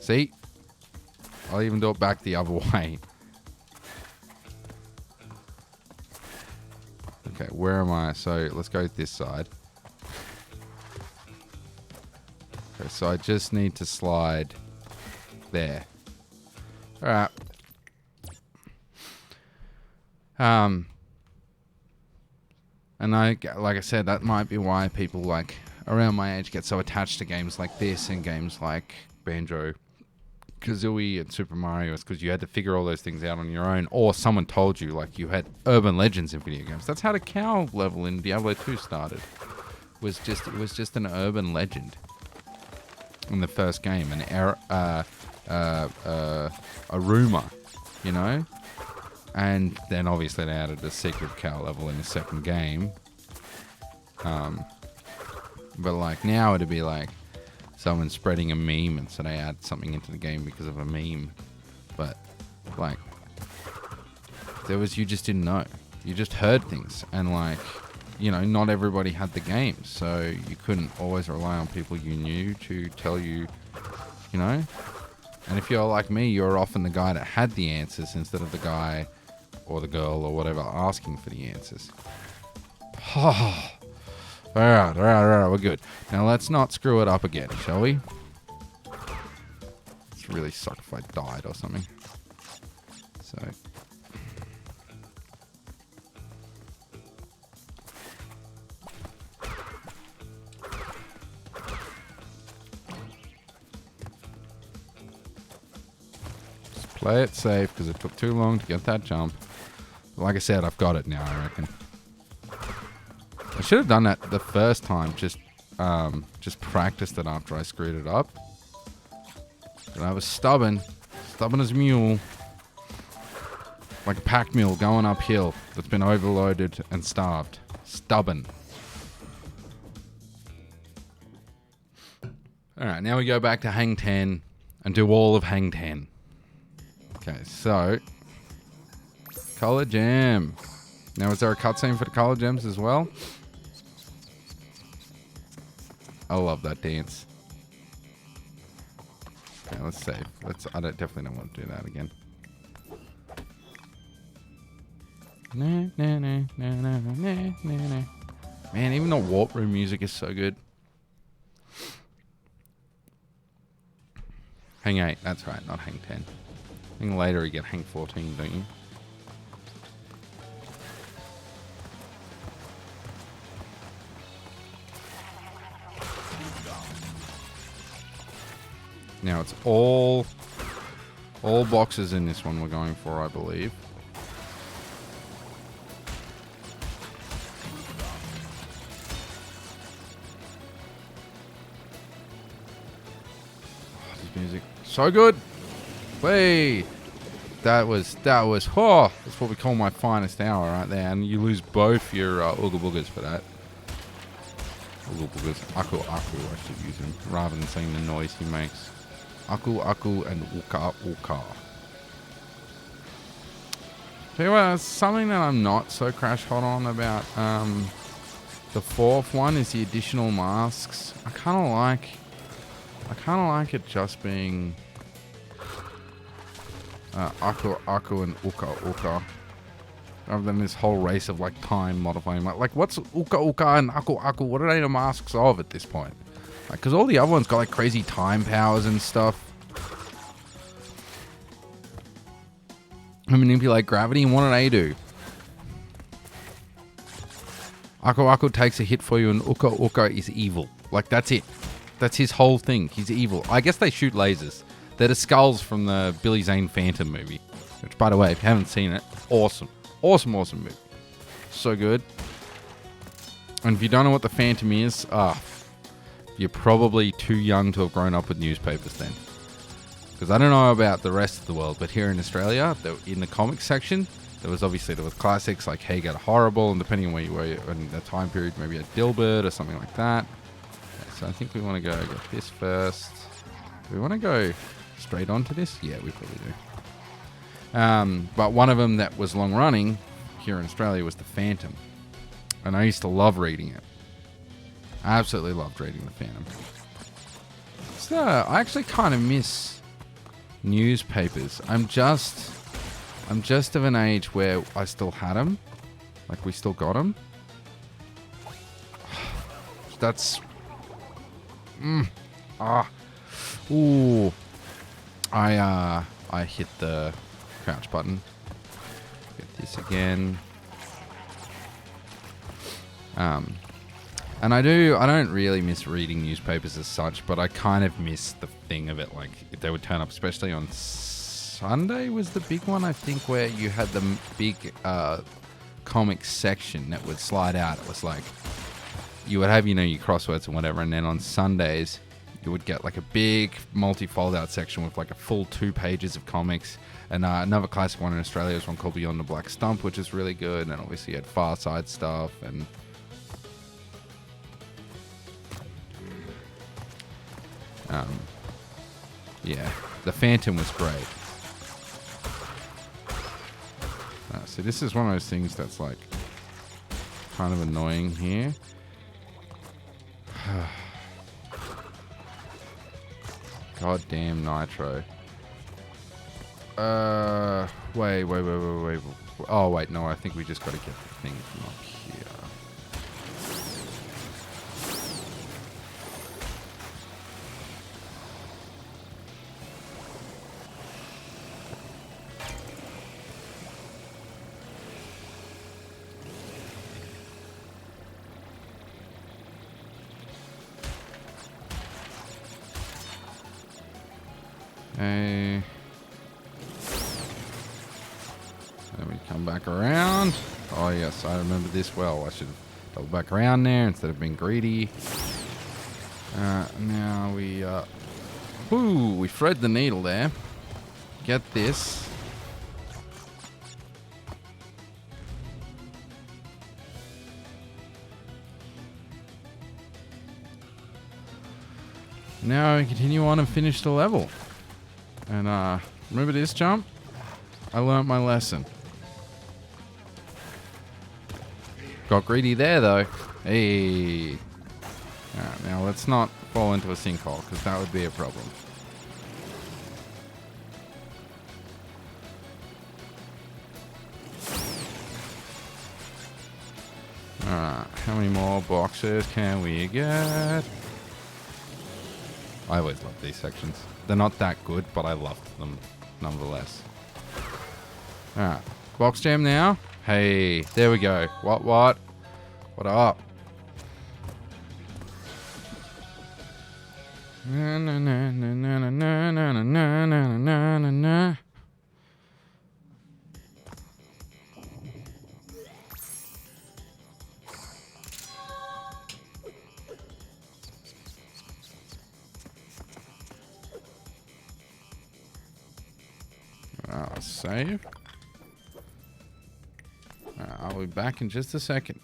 See? I'll even do it back the other way. Okay, where am I? So let's go this side. Okay, so I just need to slide there. Alright. And like I said, that might be why people like around my age get so attached to games like this and games like Banjo Kazooie and Super Mario is because you had to figure all those things out on your own, or someone told you, like you had urban legends in video games. That's how the cow level in Diablo 2 started. It was just an urban legend in the first game, a rumor, you know. And then obviously they added a secret cow level in the second game. But like now it'd be like someone spreading a meme, and so they add something into the game because of a meme. But like you just didn't know. You just heard things, and like, you know, not everybody had the game, so you couldn't always rely on people you knew to tell you, you know. And if you're like me, you're often the guy that had the answers instead of the guy or the girl or whatever asking for the answers. All right, we're good. Now let's not screw it up again, shall we? It's really suck if I died or something. So. Just play it safe because it took too long to get that jump. Like I said, I've got it now, I reckon. I should have done that the first time, just practiced it after I screwed it up. But I was stubborn as a mule. Like a pack mule going uphill that's been overloaded and starved. Stubborn. Alright, now we go back to Hang 10 and do all of Hang 10. Okay, so Color Gem. Now, is there a cutscene for the Color Gems as well? I love that dance. Okay, let's save. I definitely don't want to do that again. Man, even the Warp Room music is so good. Hang 8, that's right, not Hang 10. I think later you get Hang 14, don't you? Now it's all boxes in this one we're going for, I believe. Oh, this music, so good. Wait, that was that's what we call my finest hour right there, and you lose both your Ooga Boogers for that. Ooga Boogers, Aku, I should use him rather than saying the noise he makes. Aku and Uka. Tell you what, something that I'm not so crash hot on about the fourth one is the additional masks. I kind of like it just being Aku and Uka. Rather than this whole race of like time modifying. Like what's Uka and Aku? What are they the masks of at this point? Because all the other ones got like crazy time powers and stuff. I manipulate gravity, and what do they do? Aku takes a hit for you, and Uka is evil. Like, that's it. That's his whole thing. He's evil. I guess they shoot lasers. They're the skulls from the Billy Zane Phantom movie. Which, by the way, if you haven't seen it, awesome. Awesome movie. So good. And if you don't know what the Phantom is, you're probably too young to have grown up with newspapers then. Because I don't know about the rest of the world, but here in Australia, in the comics section, there was classics like Hey Get Horrible, and depending on where you were in that time period, maybe a Dilbert or something like that. Okay, so I think we want to go get this first. Do we want to go straight onto this? Yeah, we probably do. But one of them that was long running here in Australia was the Phantom. And I used to love reading it. I absolutely loved reading the Phantom. So I actually kind of miss newspapers. I'm just of an age where I still had them. Like, we still got them. That's... Ooh. I hit the crouch button. Get this again. And I don't really miss reading newspapers as such, but I kind of miss the thing of it. Like, if they would turn up, especially on Sunday was the big one, I think, where you had the big comic section that would slide out. It was like, you would have, your crosswords and whatever, and then on Sundays, you would get like a big multi-fold out section with like a full 2 pages of comics. And another classic one in Australia was one called Beyond the Black Stump, which is really good. And obviously you had Far Side stuff and... yeah, the Phantom was great. See, this is one of those things that's like kind of annoying here. Goddamn Nitro. Wait. Oh, wait, no, I think we just got to get the thing from up here. Hey. Then we come back around. Oh, yes, I remember this well. I should have double back around there instead of being greedy. Now we... we thread the needle there. Get this. Now we continue on and finish the level. And remember this jump? I learnt my lesson. Got greedy there though. Hey. Alright, now let's not fall into a sinkhole because that would be a problem. Alright, how many more boxes can we get? I always love these sections. They're not that good, but I loved them nonetheless. Alright. Box jam now. Hey, there we go. What? What up? Na na na na na na na na na na na na. Save. I'll be back in just a second.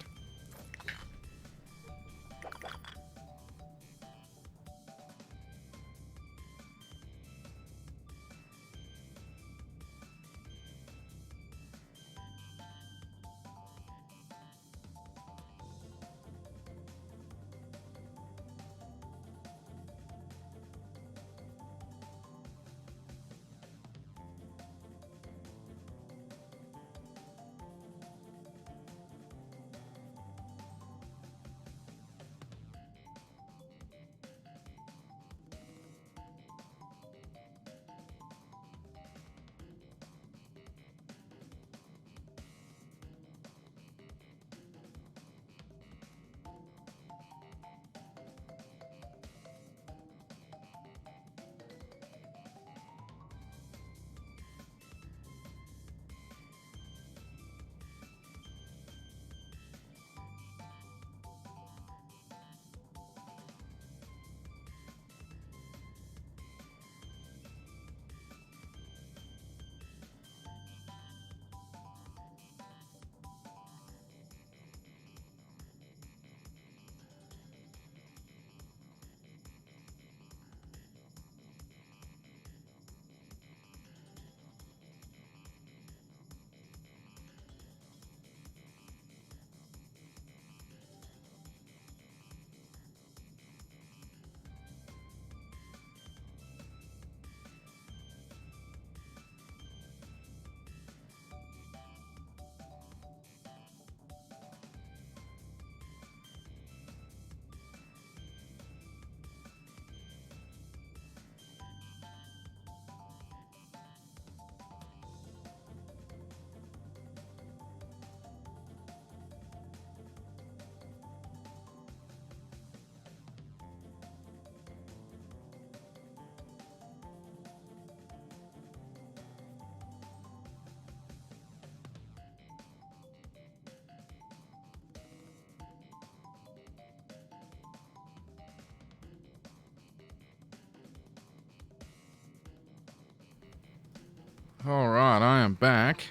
Alright, I am back.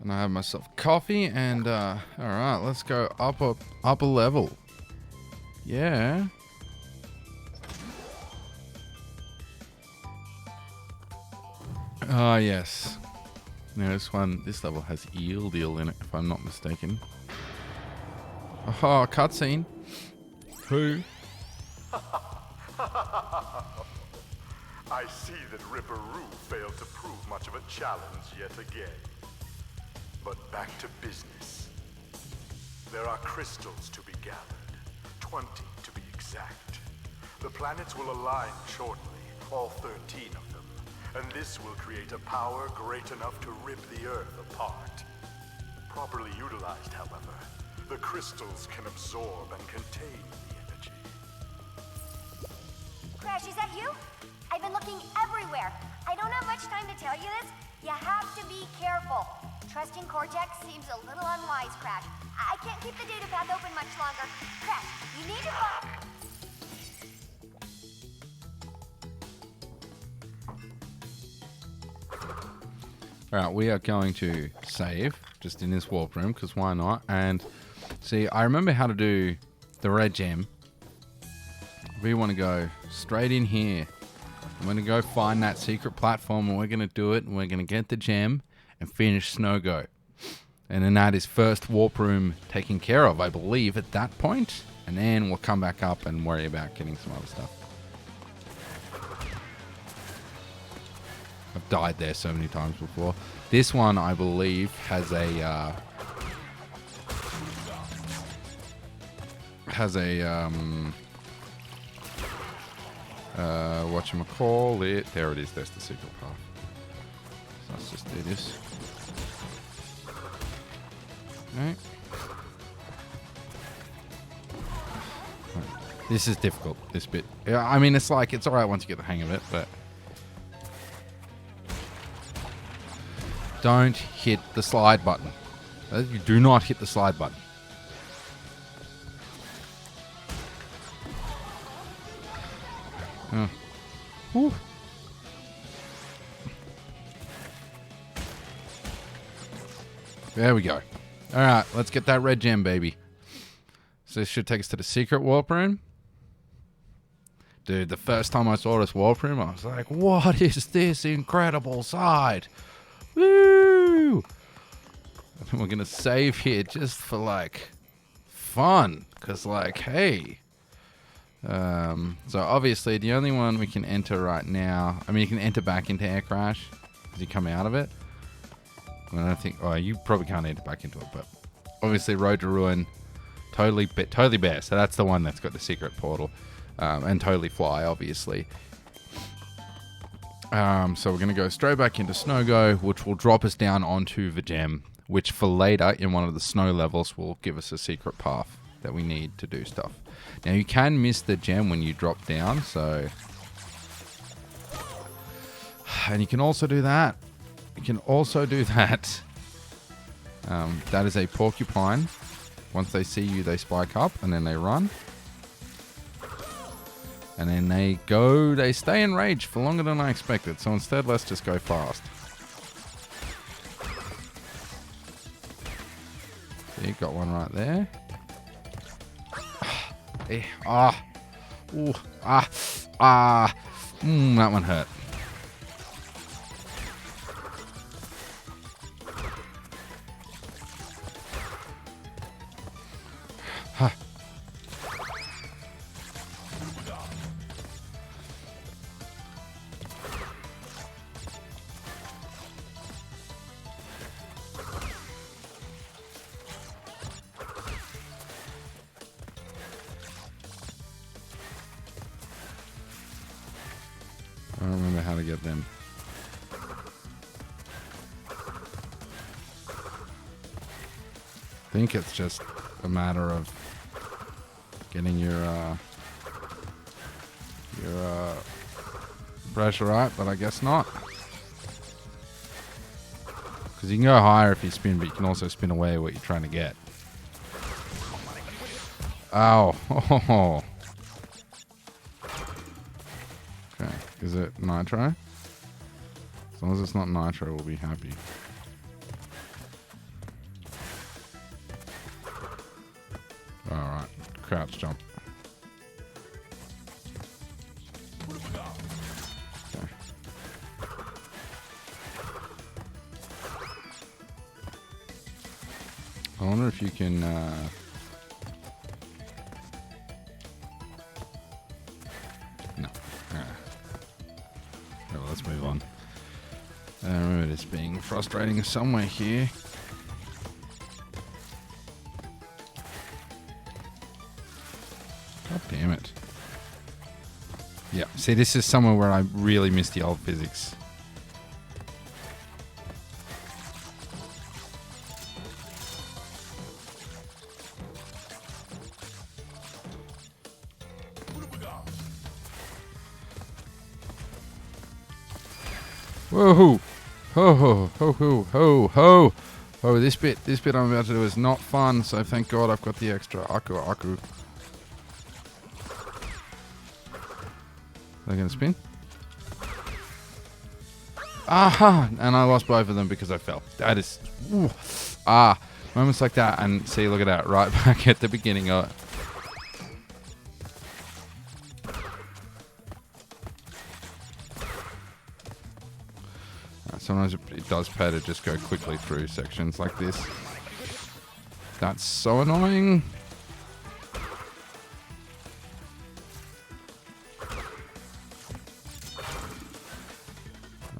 And I have myself coffee and alright, let's go up a level. Yeah. Ah, yes. Now this level has eel deal in it, if I'm not mistaken. Oh, cutscene. Who? I see that Ripperoo failed to prove much of a challenge yet again. But back to business. There are crystals to be gathered, 20 to be exact. The planets will align shortly, all 13 of them, and this will create a power great enough to rip the Earth apart. Properly utilized, however, the crystals can absorb and contain the energy. Crash, is that you? I've been looking everywhere. I don't have much time to tell you this. You have to be careful. Trusting Cortex seems a little unwise, Crash. I can't keep the data path open much longer. Crash, you need to Alright, we are going to save just in this warp room, because why not? And see, I remember how to do the red gem. We want to go straight in here. I'm going to go find that secret platform, and we're going to do it, and we're going to get the gem and finish Snow Go. And then that is first warp room taken care of, I believe, at that point. And then we'll come back up and worry about getting some other stuff. I've died there so many times before. This one, I believe, has a whatchamacallit. There it is. There's the secret path. So let's just do this. Okay. This is difficult, this bit. Yeah, I mean, it's like, it's alright once you get the hang of it, but don't hit the slide button. You do not hit the slide button. Whew. There we go. Alright, let's get that red gem, baby. So this should take us to the secret warp room. Dude, the first time I saw this warp room, I was like, what is this incredible sight? Woo! And we're going to save here just for, like, fun. Because, like, hey. So, obviously, the only one we can enter right now... I mean, you can enter back into Air Crash as you come out of it. I mean, I don't think... Oh, you probably can't enter back into it, but... Obviously, Road to Ruin, Totally Bear. So that's the one that's got the secret portal. And Totally Fly, obviously. So we're going to go straight back into Snow Go, which will drop us down onto the gem, which for later in one of the snow levels will give us a secret path that we need to do stuff. Now, you can miss the gem when you drop down, so... And you can also do that. You can also do that. That is a porcupine. Once they see you, they spike up, and then they run. And then they stay in rage for longer than I expected. So instead, let's just go fast. See, got one right there. That one hurt. I don't remember how to get them. I think it's just a matter of getting your pressure right, but I guess not. Because you can go higher if you spin, but you can also spin away what you're trying to get. Ow. Oh. Okay. Is it nitro? As long as it's not nitro, we'll be happy. Alright, crouch jump. Okay. I wonder if you can... No. Well, let's move on. I remember this being frustrating somewhere here. God damn it. Yeah, see, this is somewhere where I really miss the old physics. Whoa! Ho ho ho ho ho ho! Oh, this bit I'm about to do is not fun. So thank God I've got the extra aku. They're gonna spin. Aha! And I lost both of them because I fell. That is, ooh, moments like that. And see, look at that, right back at the beginning of it. Sometimes it does pay to just go quickly through sections like this. That's so annoying.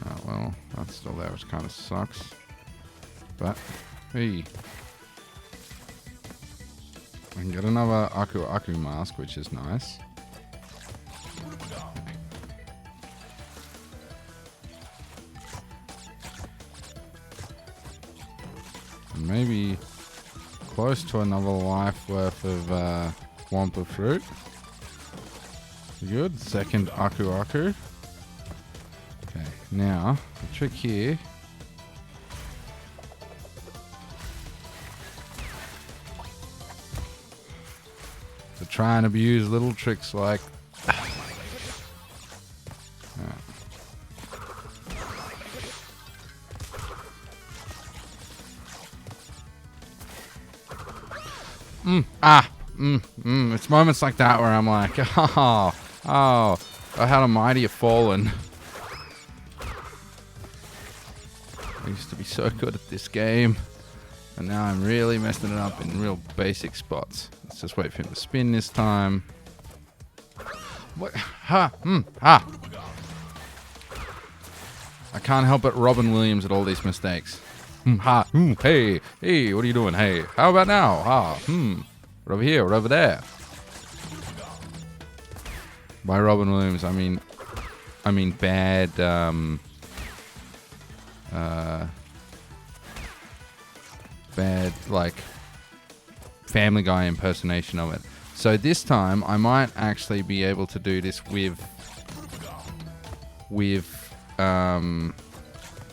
Oh, well, that's still there, which kind of sucks. But, hey. I can get another Aku mask, which is nice. Maybe close to another life worth of Wampa fruit. Good. Second Aku. Okay, now the trick here to try and abuse little tricks like it's moments like that where I'm like, oh, how mighty have fallen. I used to be so good at this game, and now I'm really messing it up in real basic spots. Let's just wait for him to spin this time. What? I can't help but Robin Williams at all these mistakes. Hey, what are you doing? Hey, how about now? We're over here, we're over there. By Robin Williams, I mean bad, bad, like, Family Guy impersonation of it. So this time, I might actually be able to do this with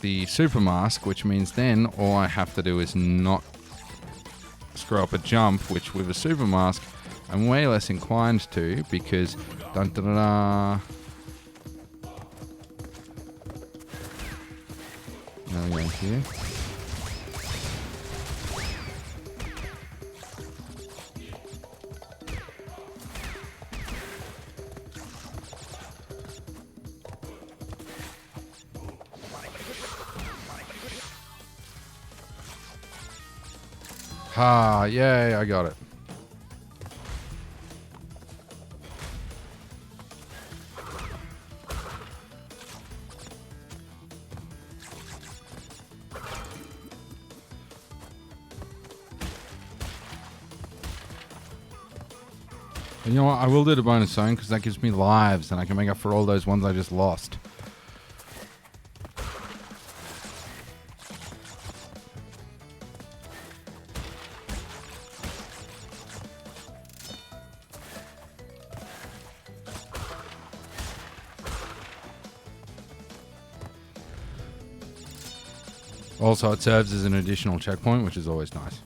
the super mask, which means then all I have to do is not screw up a jump, which with a super mask I'm way less inclined to, because dun da da da. Now we go here. Yay, I got it. And you know what? I will do the bonus zone because that gives me lives and I can make up for all those ones I just lost. Also, it serves as an additional checkpoint, which is always nice.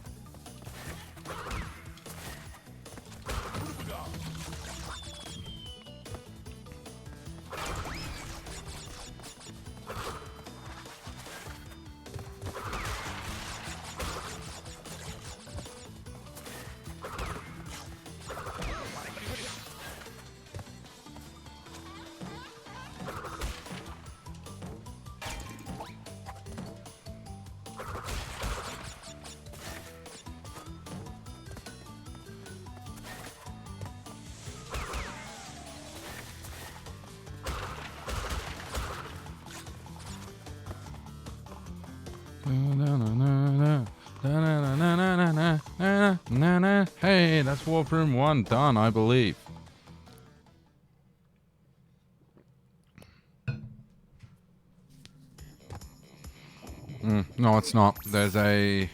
Hey, that's warp room 1 done, I believe. No, it's not. There's a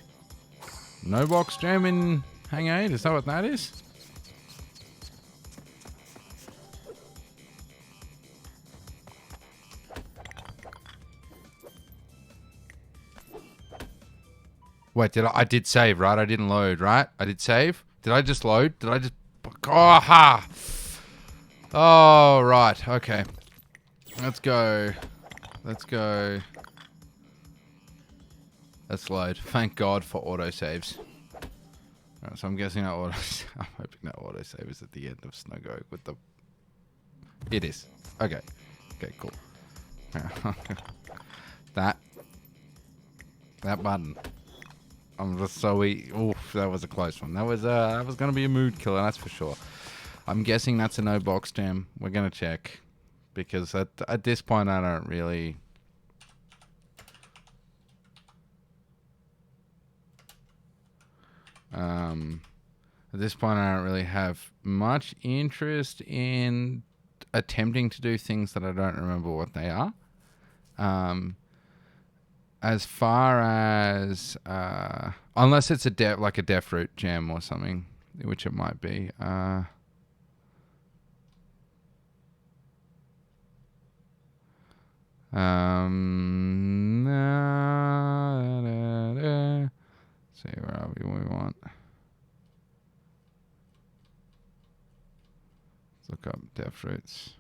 no box jam in Hang 8. Is that what that is? Wait, I did save, right? I didn't load, right? I did save. Did I just load? Did I just... Oh, ha! Oh, right. Okay. Let's go. Let's go. Let's load. Thank God for autosaves. Alright, so I'm guessing that I'm hoping that autosave is at the end of Snowgo with the... It is. Okay. Okay, cool. That button. I'm just so oof, that was a close one. That was gonna be a mood killer, that's for sure. I'm guessing that's a no box jam. We're gonna check. Because at this point I don't really... At this point, I don't really have much interest in attempting to do things that I don't remember what they are. As far as unless it's a deaf root jam or something, which it might be. See, where are we? What we want. Let's look up deaf roots.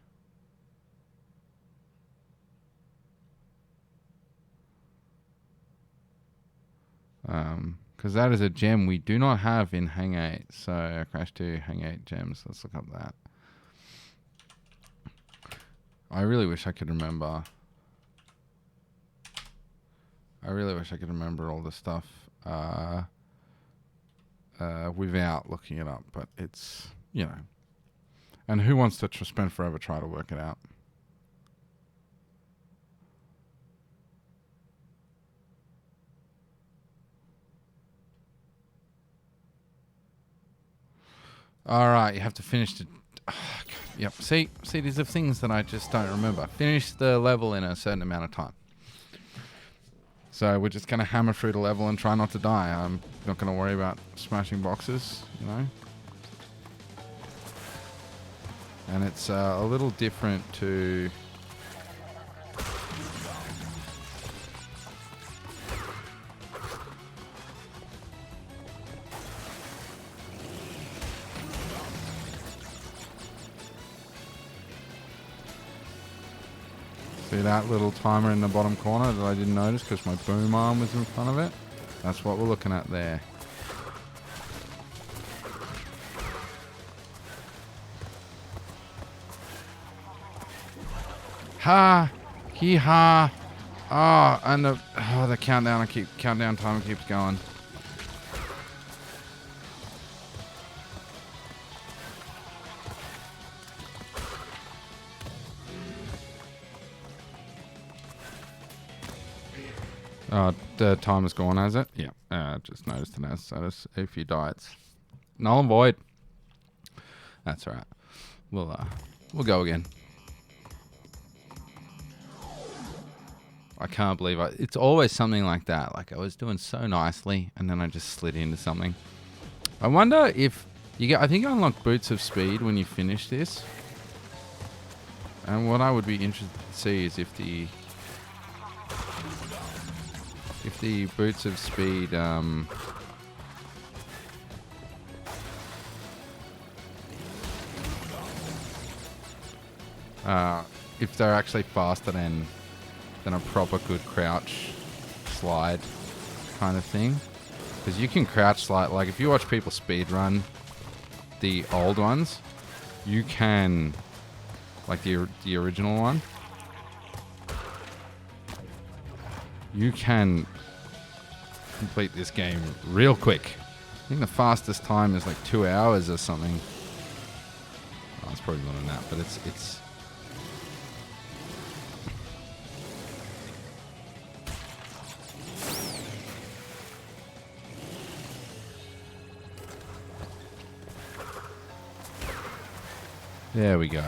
Because that is a gem we do not have in Hang 8. So Crash 2, Hang 8 gems. Let's look up that. I really wish I could remember. I really wish I could remember all the stuff without looking it up. But it's, you know. And who wants to spend forever trying to work it out? All right, you have to finish the... yep, see, these are things that I just don't remember. Finish the level in a certain amount of time. So we're just going to hammer through the level and try not to die. I'm not going to worry about smashing boxes, you know. And it's a little different to... See that little timer in the bottom corner that I didn't notice because my boom arm was in front of it? That's what we're looking at there. Ha! Hee ha! Oh, and the countdown timer keeps going. The timer's gone, has it? Yeah. Just noticed it as status. If you die, it's null and void. That's alright. We'll go again. I can't believe it's always something like that. Like I was doing so nicely, and then I just slid into something. I wonder if you get. I think you unlock Boots of Speed when you finish this. And what I would be interested to see is if the Boots of Speed if they're actually faster than a proper good crouch slide kind of thing. Because you can crouch slide, like if you watch people speed run the old ones, you can, like the original one, you can complete this game real quick. I think the fastest time is like 2 hours or something. Oh, it's probably more than that, but it's There we go.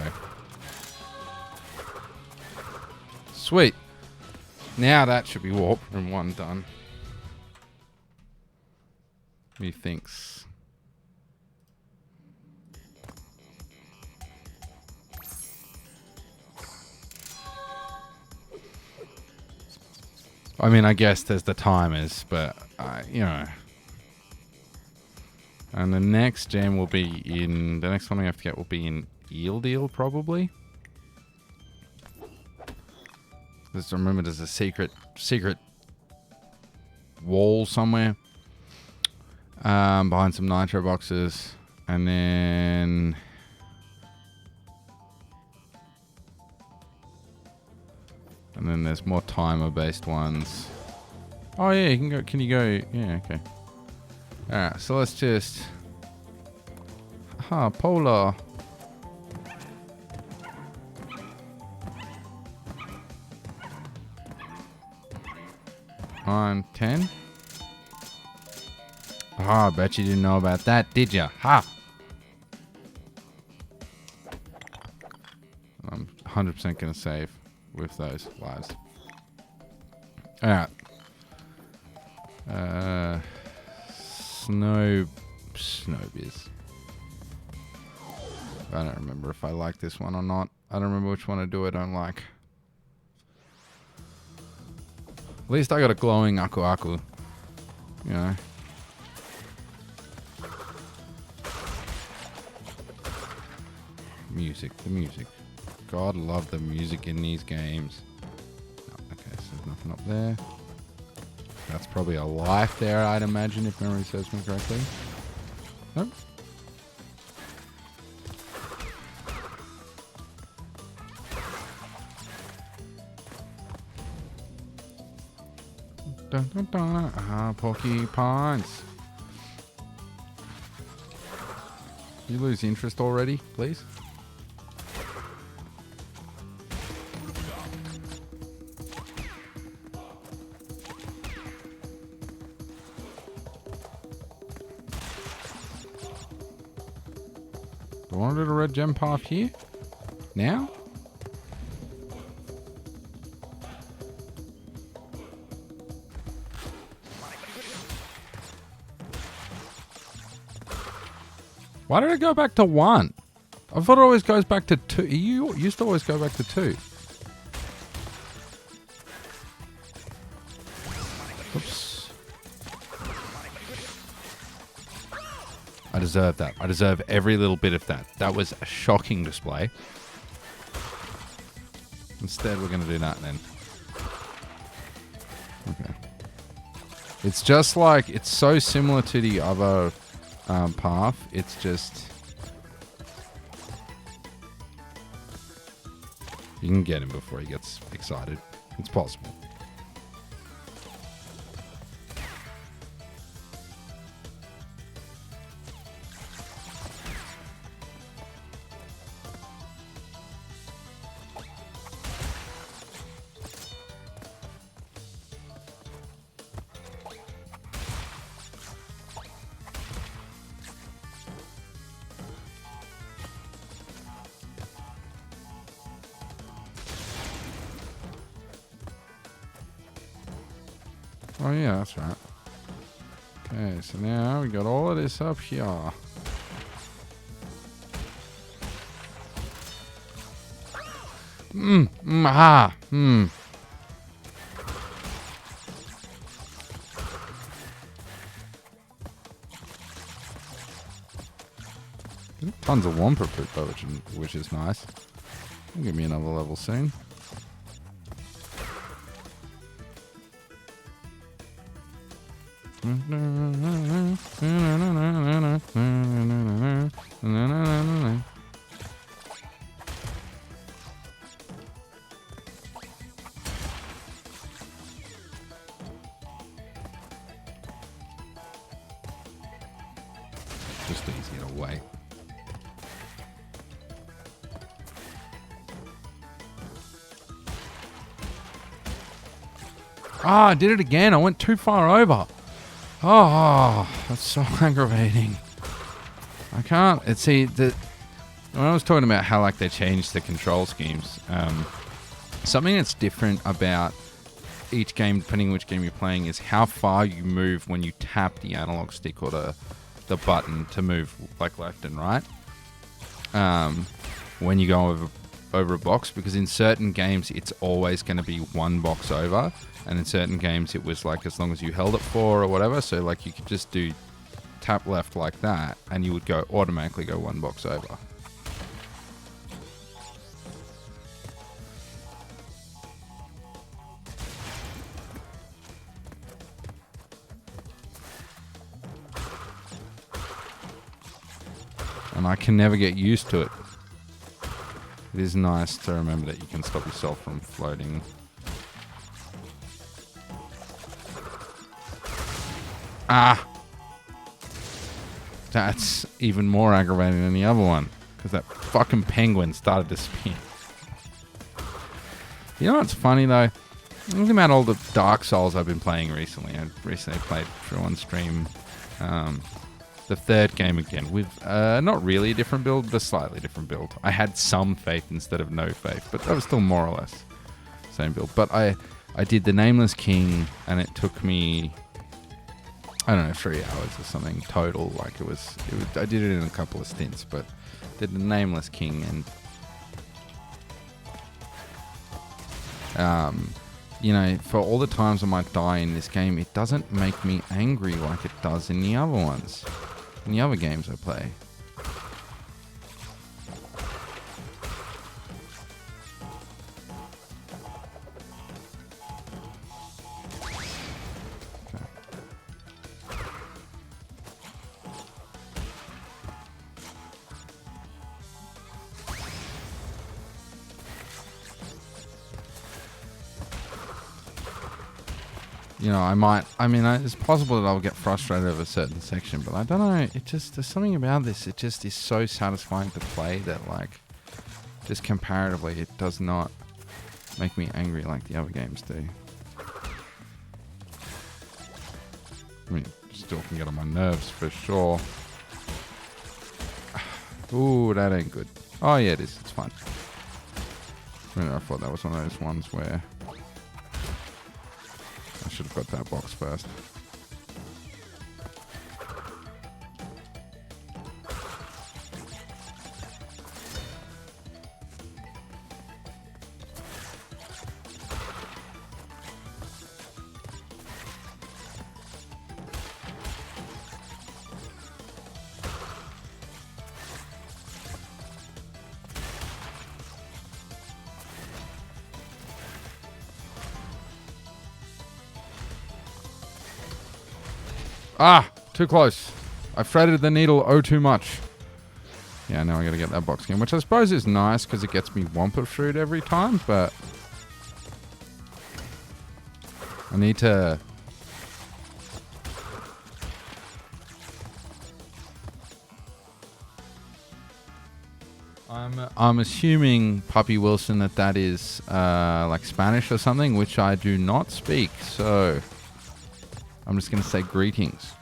Sweet. Now that should be warp room 1 done. Methinks. I mean, I guess there's the timers, but, you know. And the next gem will be in... The next one we have to get will be in Eel Deal, probably. Just remember, there's a secret wall somewhere. Behind some nitro boxes. And then... And then there's more timer-based ones. Oh yeah, you can go. Can you go? Yeah, okay. All right, so let's just. Polar. On 10. I bet you didn't know about that, did you? Ha! I'm 100% gonna save with those lives. Alright. Snowbiz. I don't remember if I like this one or not. I don't remember which one I do I don't like. At least I got a glowing Aku Aku. You know. The music. God, love the music in these games. Oh, okay, so there's nothing up there. That's probably a life there, I'd imagine, if memory serves me correctly. Nope. Dun, dun, dun. Porcupines. You lose interest already, please? Do I want to do a red gem path here? Now? Why did it go back to 1? I thought it always goes back to 2. You used to always go back to 2. Oops. I deserve that. I deserve every little bit of that. That was a shocking display. Instead, we're going to do that then. Okay. It's just like, it's so similar to the other path. It's just... You can get him before he gets excited. It's possible. Oh yeah, that's right. Okay, so now we got all of this up here. Tons of Wampa poop though, which is nice. Give me another level soon. Just easy to wait. Ah, I did it again. I went too far over. Oh, that's so aggravating. I can't. See, when I was talking about how like they changed the control schemes, something that's different about each game, depending on which game you're playing, is how far you move when you tap the analog stick or the button to move like left and right. When you go over a box, because in certain games it's always going to be one box over, and in certain games it was like as long as you held it for or whatever. So like you could just do tap left like that, and you would automatically go one box over. And I can never get used to it. It is nice to remember that you can stop yourself from floating. Ah! That's even more aggravating than the other one. Because that fucking penguin started to spin. You know what's funny though? Think about all the Dark Souls I've been playing recently. I recently played through on stream the third game again with not really a different build, but a slightly different build. I had some faith instead of no faith, but that was still more or less same build. But I did the Nameless King, and it took me, I don't know, 3 hours or something total. Like it was I did it in a couple of stints, but did the Nameless King, and you know, for all the times I might die in this game, it doesn't make me angry like it does in the other ones. In the other games I play. You know, it's possible that I'll get frustrated over a certain section, but I don't know, there's something about this, it just is so satisfying to play that, like, just comparatively, it does not make me angry like the other games do. I mean, still can get on my nerves for sure. Ooh, that ain't good. Oh yeah, it is, it's fine. I mean, I thought that was one of those ones where I should have got that box first. Ah, too close. I threaded the needle too much. Yeah, now I gotta get that box again, which I suppose is nice because it gets me Wumpa Fruit every time, but I need to... I'm assuming, Puppy Wilson, that is like Spanish or something, which I do not speak, so I'm just going to say greetings.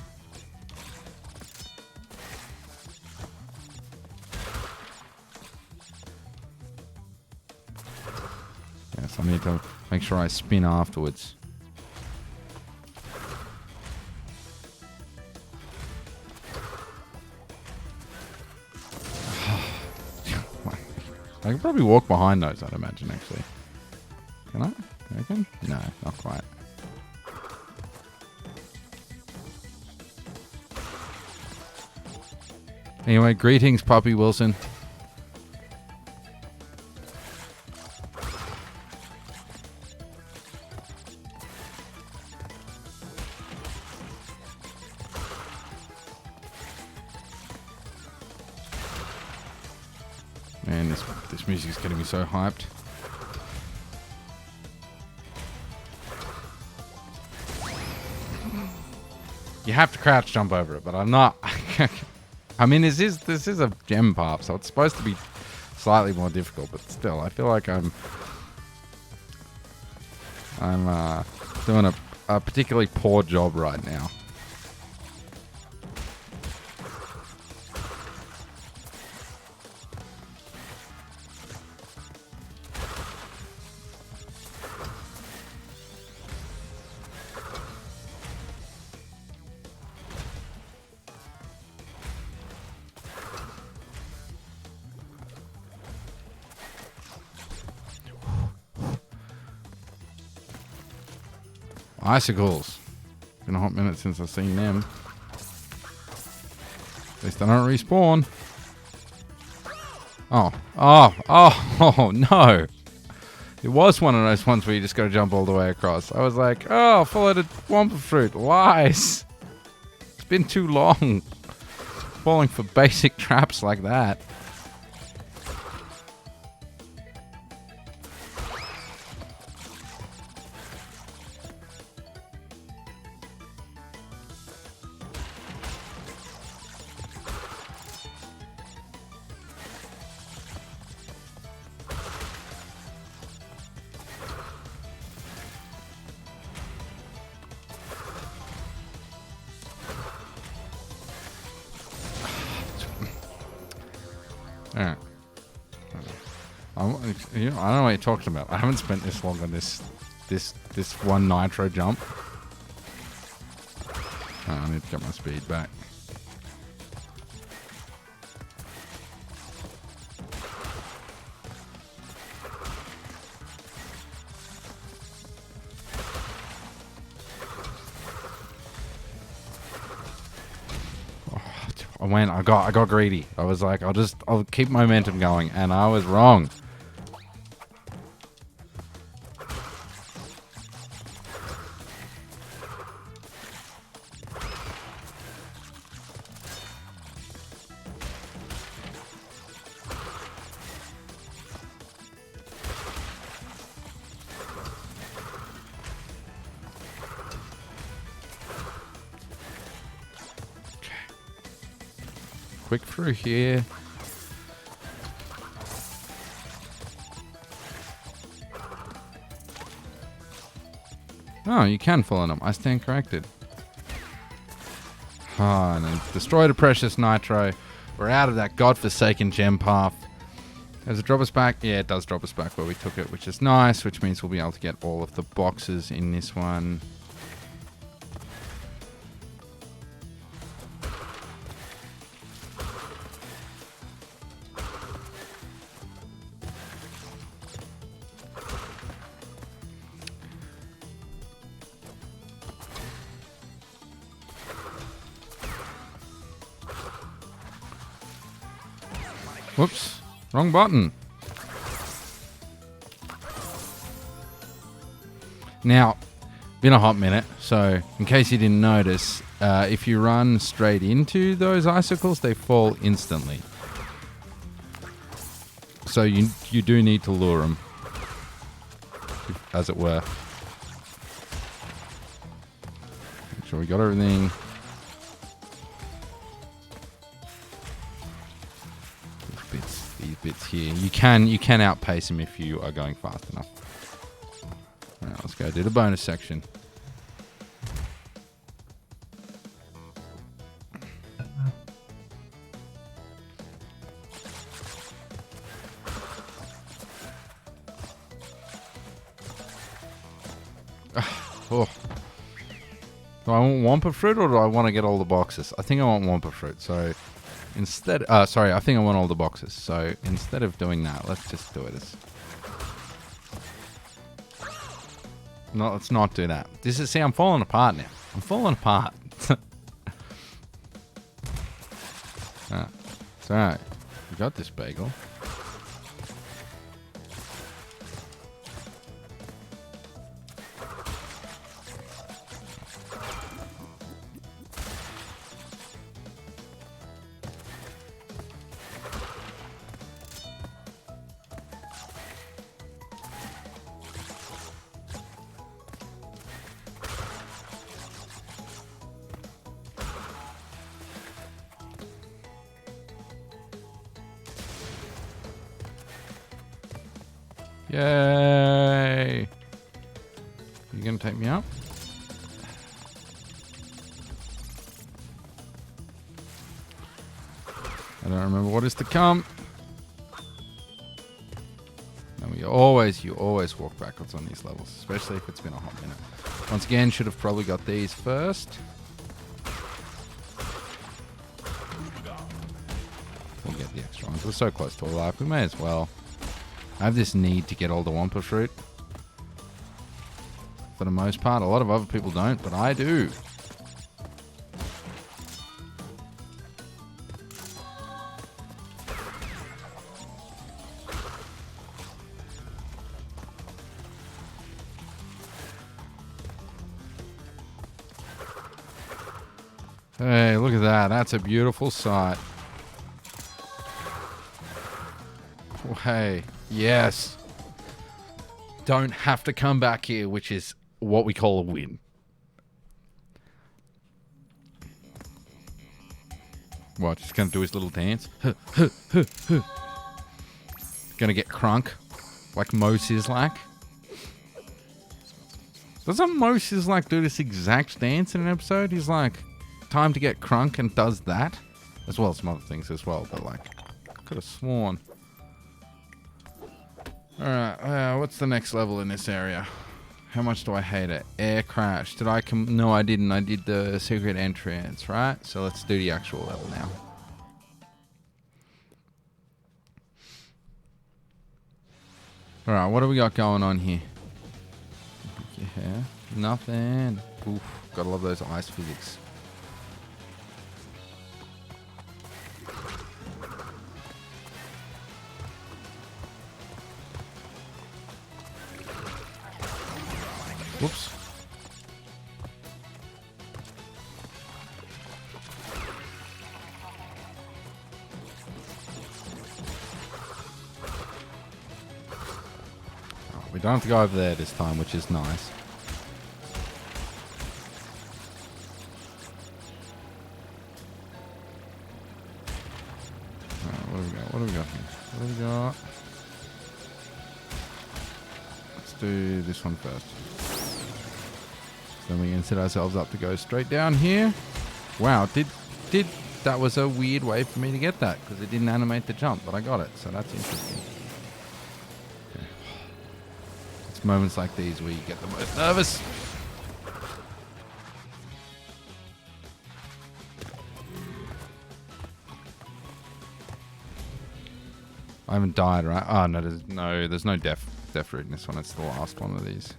Yes, I need to make sure I spin afterwards. I can probably walk behind those, I'd imagine, actually. Can I? You reckon? No, not quite. Anyway, greetings, Puppy Wilson. Man, this music's getting me so hyped. You have to crouch jump over it, but I'm not. I mean, this is a gem path, so it's supposed to be slightly more difficult, but still, I feel like I'm doing a particularly poor job right now. Icicles. Been a hot minute since I've seen them. At least they don't respawn. Oh, no. It was one of those ones where you just got to jump all the way across. I was like, oh, follow the Wumpa Fruit. Lies. It's been too long. Falling for basic traps like that. Alright. I don't know what you're talking about. I haven't spent this long on this one nitro jump. Oh, I need to get my speed back. I got greedy. I was like, I'll keep momentum going, and I was wrong. Quick through here. Oh, you can fall on them. I stand corrected. Ah, and then destroy the precious nitro. We're out of that godforsaken gem path. Does it drop us back? Yeah, it does drop us back where we took it, which is nice, which means we'll be able to get all of the boxes in this one. Whoops, wrong button. Now, been a hot minute, so in case you didn't notice, if you run straight into those icicles, they fall instantly. So you do need to lure them, as it were. Make sure we got everything. These bits here. You can outpace him if you are going fast enough. Alright, let's go do the bonus section. Oh. Do I want Wumpa Fruit or do I want to get all the boxes? I think I want Wumpa Fruit, so instead... sorry, I think I want all the boxes. So instead of doing that, let's just do it as... No, let's not do that. This is... See, I'm falling apart now. I'm falling apart. It's alright. We got this bagel. Yay! You gonna take me out? I don't remember what is to come. And you always walk backwards on these levels, especially if it's been a hot minute. Once again, should have probably got these first. We'll get the extra ones. We're so close to a life, we may as well. I have this need to get all the Wumpa Fruit for for the most part. A lot of other people don't, but I do. Hey, look at that. That's a beautiful sight. Hey, yes. Don't have to come back here, which is what we call a win. What, just gonna do his little dance? Gonna get crunk, like Mo Sislak. Doesn't Mo Sislak do this exact dance in an episode? He's like, time to get crunk, and does that. As well as some other things as well, but like, could have sworn. Alright, what's the next level in this area? How much do I hate it? Air crash. Did I come? No, I didn't. I did the secret entrance, right? So let's do the actual level now. Alright, what do we got going on here? Yeah, nothing. Oof, gotta love those ice physics. Whoops. Oh, we don't have to go over there this time, which is nice. Alright, what do we got? What do we got here? What do we got? Let's do this one first. Then we can set ourselves up to go straight down here. Wow, that was a weird way for me to get that because it didn't animate the jump, but I got it, so that's interesting. Okay. It's moments like these where you get the most nervous. I haven't died, right? Oh no, there's no death route in this one. It's the last one of these.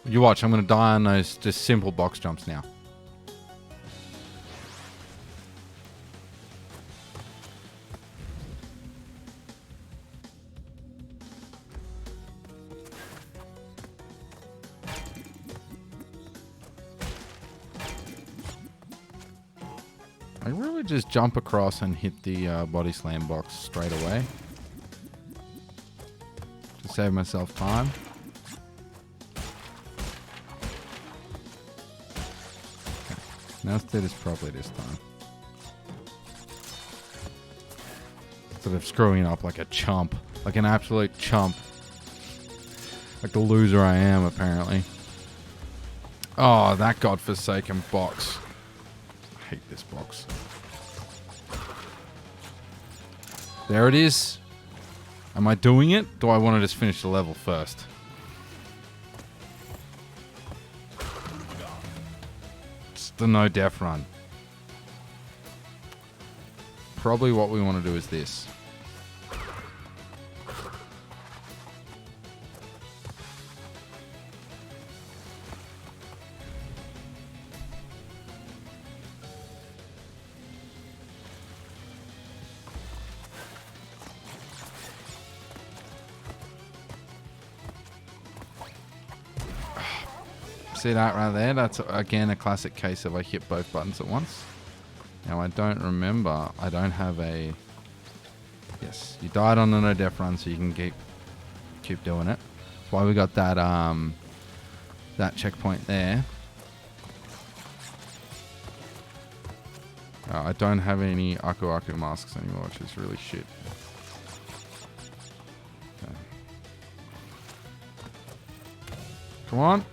You watch, I'm going to die on those just simple box jumps now. I really just jump across and hit the body slam box straight away. To save myself time. Now let's do this properly this time. Instead of screwing up like a chump. Like an absolute chump. Like the loser I am, apparently. Oh, that godforsaken box. I hate this box. There it is. Am I doing it? Do I want to just finish the level first? The no death run. Probably what we want to do is this. See that right there? That's, again, a classic case of I hit both buttons at once. Now, I don't remember. I don't have a... Yes, you died on the no death run, so you can keep doing it. That's why we got that that checkpoint there. I don't have any Aku Aku masks anymore, which is really shit. Okay. Come on.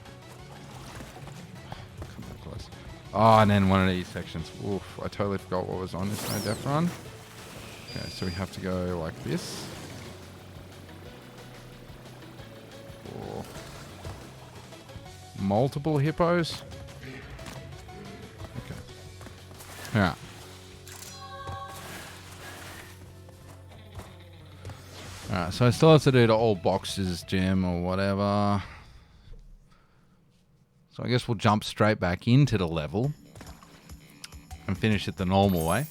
Oh, and then one of these sections. Oof, I totally forgot what was on this no death run. So we have to go like this. Or multiple hippos. Okay. Alright. Alright, so I still have to do the old boxes gem or whatever. So I guess we'll jump straight back into the level and finish it the normal way.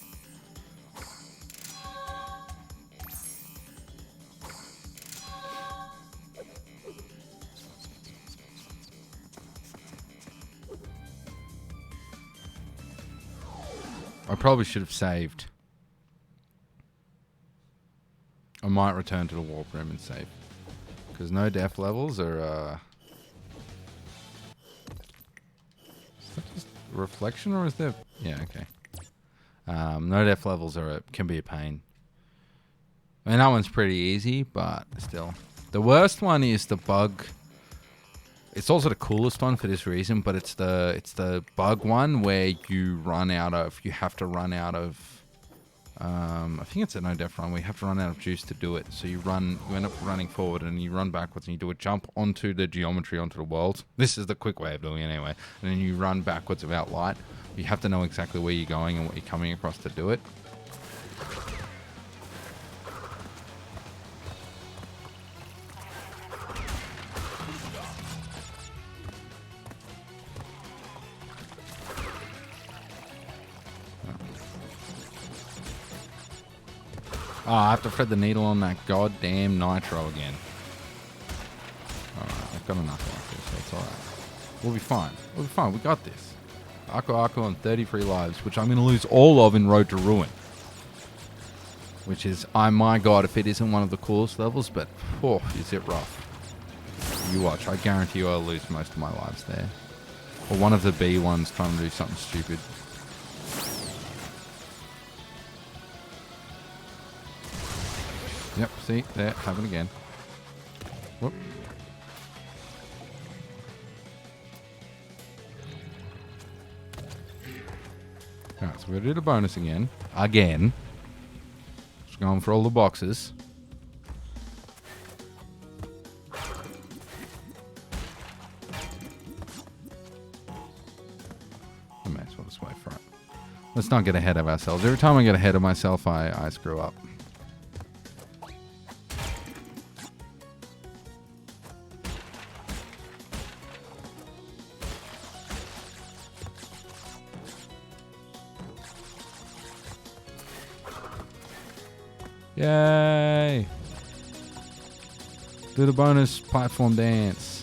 I probably should have saved. I might return to the warp room and save. Because no death levels are... Is that just a reflection or is there... Yeah, okay. No death levels can be a pain. I mean, that one's pretty easy, but still. The worst one is the bug. It's also the coolest one for this reason, but it's the bug one where you have to run out of... I think it's a no death run. We have to run out of juice to do it. So you end up running forward and you run backwards and you do a jump onto the geometry, onto the world. This is the quick way of doing it anyway. And then you run backwards without light. You have to know exactly where you're going and what you're coming across to do it. Oh, I have to thread the needle on that goddamn nitro again. Alright, I've got enough like this, so it's alright. We'll be fine. We'll be fine. We got this. Aku on 33 lives, which I'm going to lose all of in Road to Ruin. Which is, my god, if it isn't one of the coolest levels, but, oh, is it rough. You watch. I guarantee you I'll lose most of my lives there. Or one of the B ones trying to do something stupid. Yep, see, there, happen again. Whoop. Alright, so we're going to do the bonus again. Again. Just going for all the boxes. I may as well just wait for it. Let's not get ahead of ourselves. Every time I get ahead of myself, I screw up. Yay! Do the bonus platform dance.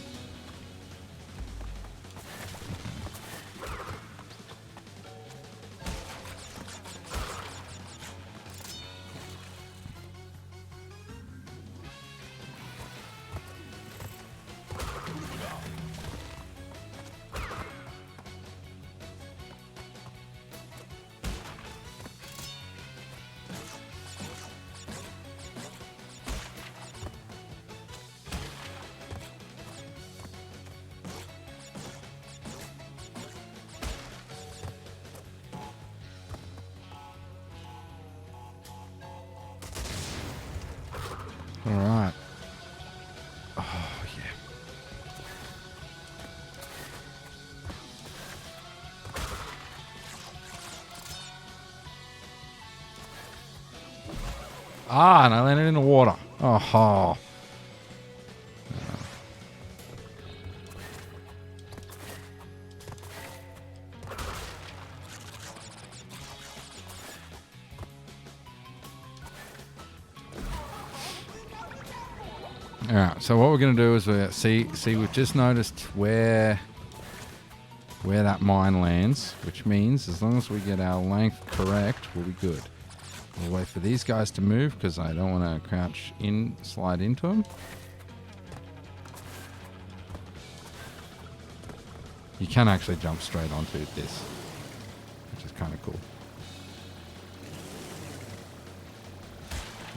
All right. Oh, yeah. Ah, and I landed in the water. Oh. Alright, so what we're going to do is we've just noticed where that mine lands, which means as long as we get our length correct, we'll be good. We'll wait for these guys to move because I don't want to crouch in, slide into them. You can actually jump straight onto this, which is kind of cool.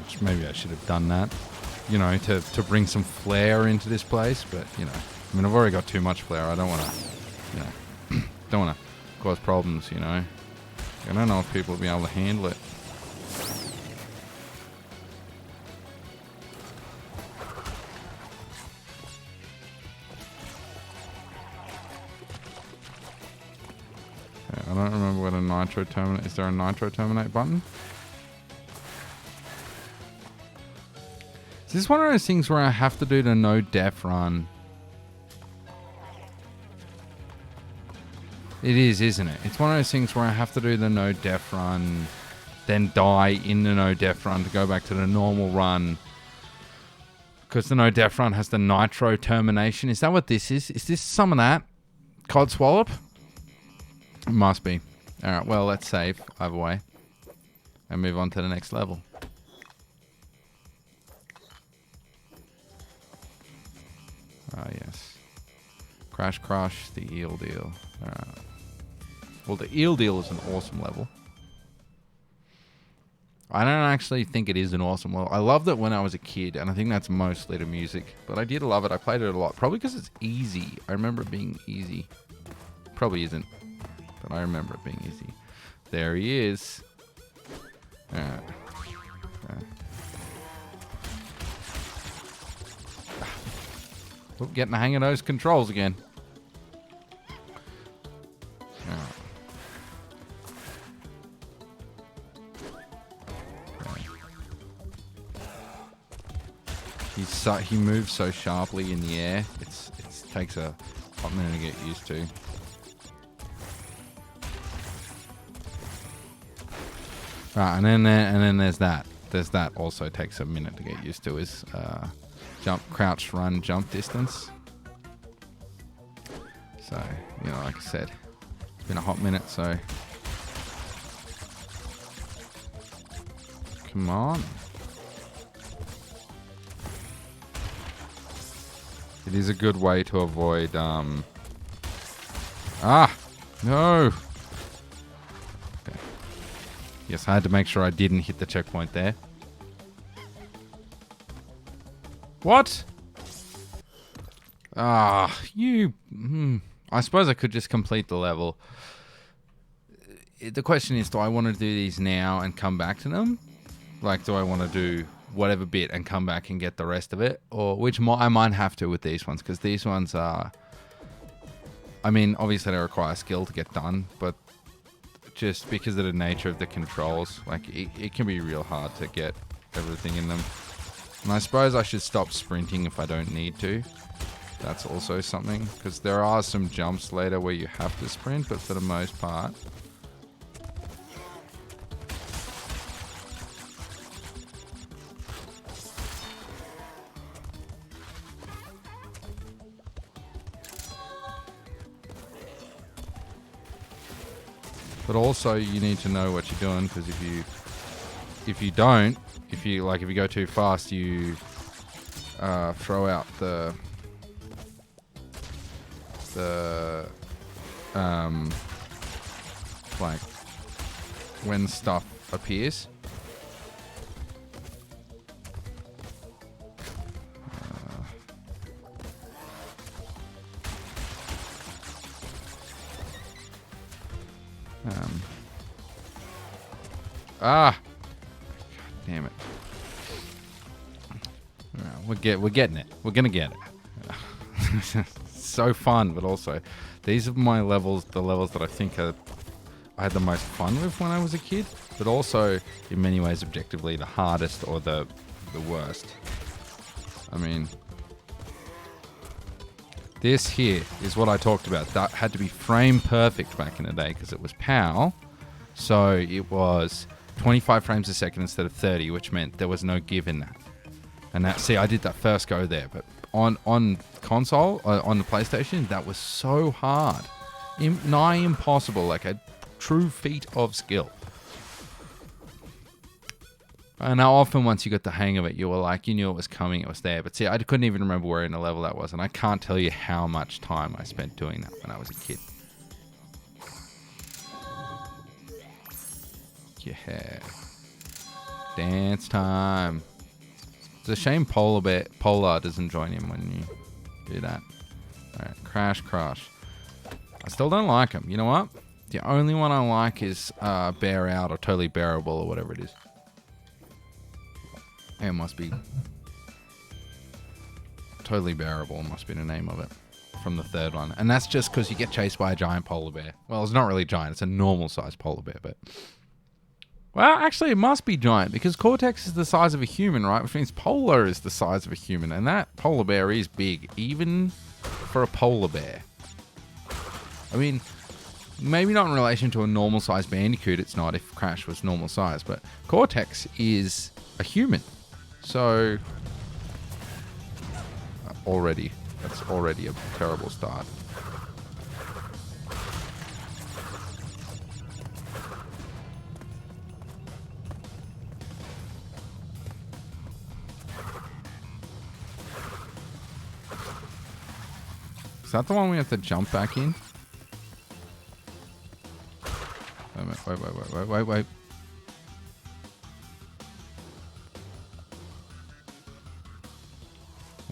Which maybe I should have done that. You know, to bring some flair into this place, but, you know, I mean, I've already got too much flair. I don't want to, you know, don't want to cause problems, you know. I don't know if people will be able to handle it. don't remember what a nitro terminate. Is there a nitro terminate button? Is this one of those things where I have to do the no def run? It is, isn't it? It's one of those things where I have to do the no def run, then die in the no def run to go back to the normal run. Because the no def run has the nitro termination. Is that what this is? Is this some of that? Cod Swallop? It must be. Alright, well, let's save either way. And move on to the next level. Ah, yes. Crash Crush, the Eel Deal. Alright. Well, the Eel Deal is an awesome level. I don't actually think it is an awesome level. I loved it when I was a kid, and I think that's mostly the music. But I did love it. I played it a lot. Probably because it's easy. I remember it being easy. Probably isn't. But I remember it being easy. There he is. Alright. Oh, getting the hang of those controls again. He moves so sharply in the air. It takes a hot minute to get used to. Right, and then there's that. There's that also takes a minute to get used to. Is jump, crouch, run, jump distance. So like I said, it's been a hot minute. So come on. It is a good way to avoid, no! Okay. Yes, I had to make sure I didn't hit the checkpoint there. What? I suppose I could just complete the level. The question is, do I want to do these now and come back to them? Like, do I want to do whatever bit and come back and get the rest of it, or which I might have to with these ones, because these ones are, I mean, obviously they require skill to get done, but just because of the nature of the controls, like it can be real hard to get everything in them. And I suppose I should stop sprinting if I don't need to. That's also something, because there are some jumps later where you have to sprint, but for the most part, but also you need to know what you're doing, because if you don't, if you go too fast, you throw out the like when stuff appears. God damn it. We're getting it. We're gonna get it. So fun, but also these are my levels, the levels that I think I had the most fun with when I was a kid, but also in many ways objectively the hardest or the worst. I mean, this here is what I talked about. That had to be frame perfect back in the day because it was PAL, so it was 25 frames a second instead of 30, which meant there was no give in that. And that, see, I did that first go there, but on console, on the PlayStation, that was so hard. Nigh impossible, like a true feat of skill. And now often once you got the hang of it, you were like, you knew it was coming, it was there. But see, I couldn't even remember where in the level that was, and I can't tell you how much time I spent doing that when I was a kid. Yeah. Dance time. It's a shame Polar doesn't join in when you do that. Alright, Crash Crush. I still don't like him. You know what? The only one I like is Bear Out or Totally Bearable or whatever it is. It must be Totally Bearable, must be the name of it. from the third one. And that's just because you get chased by a giant polar bear. Well, it's not really giant. It's a normal-sized polar bear, but... Well, actually, it must be giant, because Cortex is the size of a human, right? Which means Polar is the size of a human, and that polar bear is big, even for a polar bear. I mean, maybe not in relation to a normal-sized Bandicoot, it's not, if Crash was normal size, but Cortex is a human. So... That's already a terrible start. Is that the one we have to jump back in? Wait.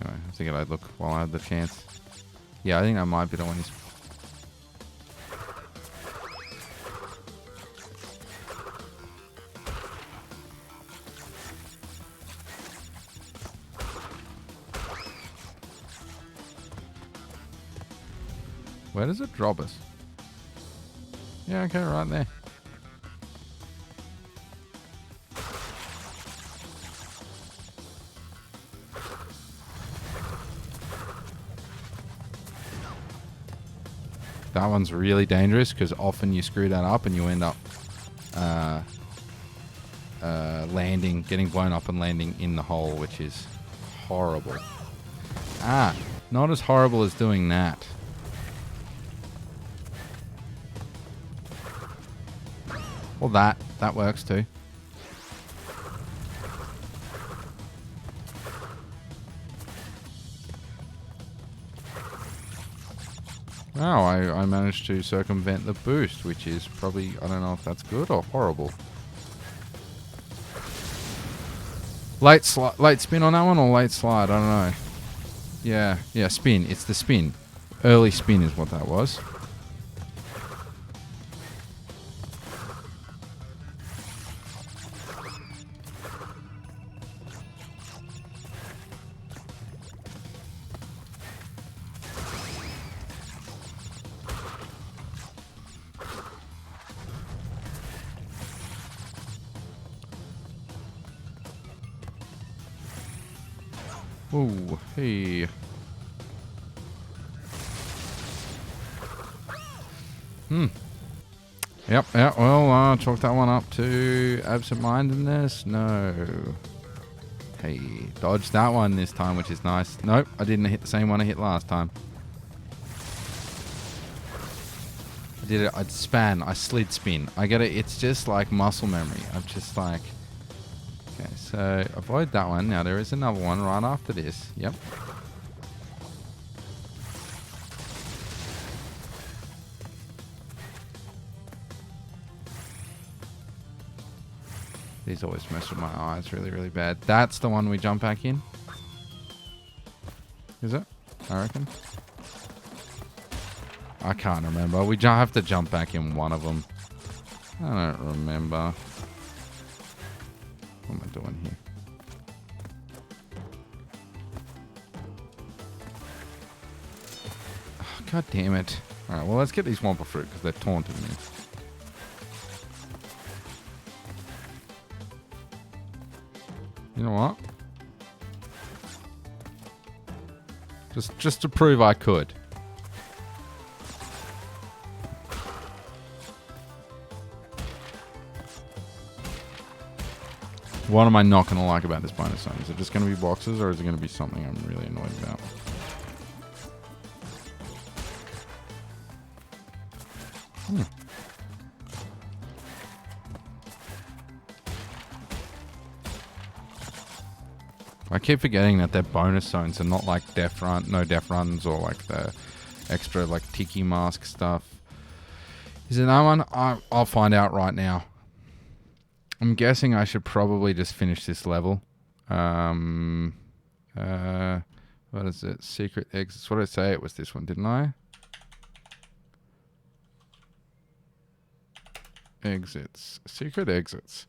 Anyway, I figured I'd look while I had the chance. Yeah, I think that might be the one he's... Where does it drop us? Yeah, okay, right there. That one's really dangerous because often you screw that up and you end up getting blown up and landing in the hole, which is horrible. Not as horrible as doing that. Well, that works too. Wow, I managed to circumvent the boost, which is probably, I don't know if that's good or horrible. Late spin on that one or late slide? I don't know. Yeah, spin. It's the spin. Early spin is what that was. Ooh, hey. Yep, well, chalk that one up to absent-mindedness. No. Hey, dodged that one this time, which is nice. Nope, I didn't hit the same one I hit last time. I did it, I slid spin. I get it, it's just like muscle memory. I'm just like... Okay, so avoid that one. Now there is another one right after this. Yep. These always mess with my eyes really, really bad. That's the one we jump back in. Is it? I reckon. I can't remember. We have to jump back in one of them. I don't remember. What am I doing here? Oh, God damn it. Alright, well, let's get these Wumpa Fruit because they're taunting me. You know what? Just to prove I could. What am I not going to like about this bonus zone? Is it just going to be boxes, or is it going to be something I'm really annoyed about? I keep forgetting that they're bonus zones and not like no death runs or like the extra like tiki mask stuff. Is it that one? I'll find out right now. I'm guessing I should probably just finish this level. What is it? Secret exits. What did I say? It was this one, didn't I? Exits. Secret exits.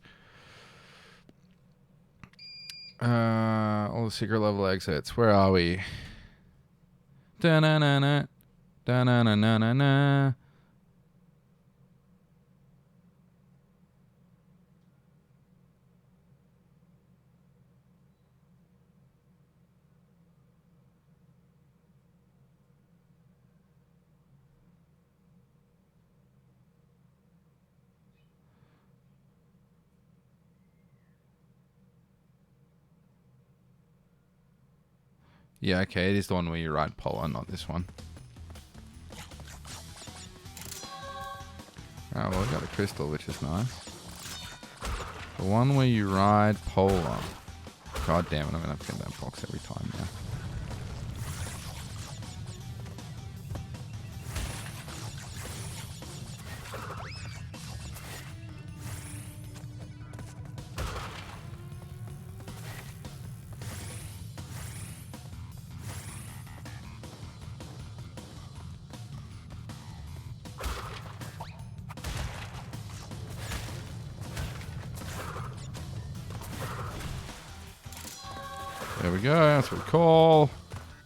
All the secret level exits. Where are we? Da-na-na-na. Da na na na na na. Yeah, okay, it is the one where you ride Polo, not this one. Oh, well, we got a crystal, which is nice. The one where you ride Polo. God damn it, I'm gonna have to get that box every time now. There we go, that's what we call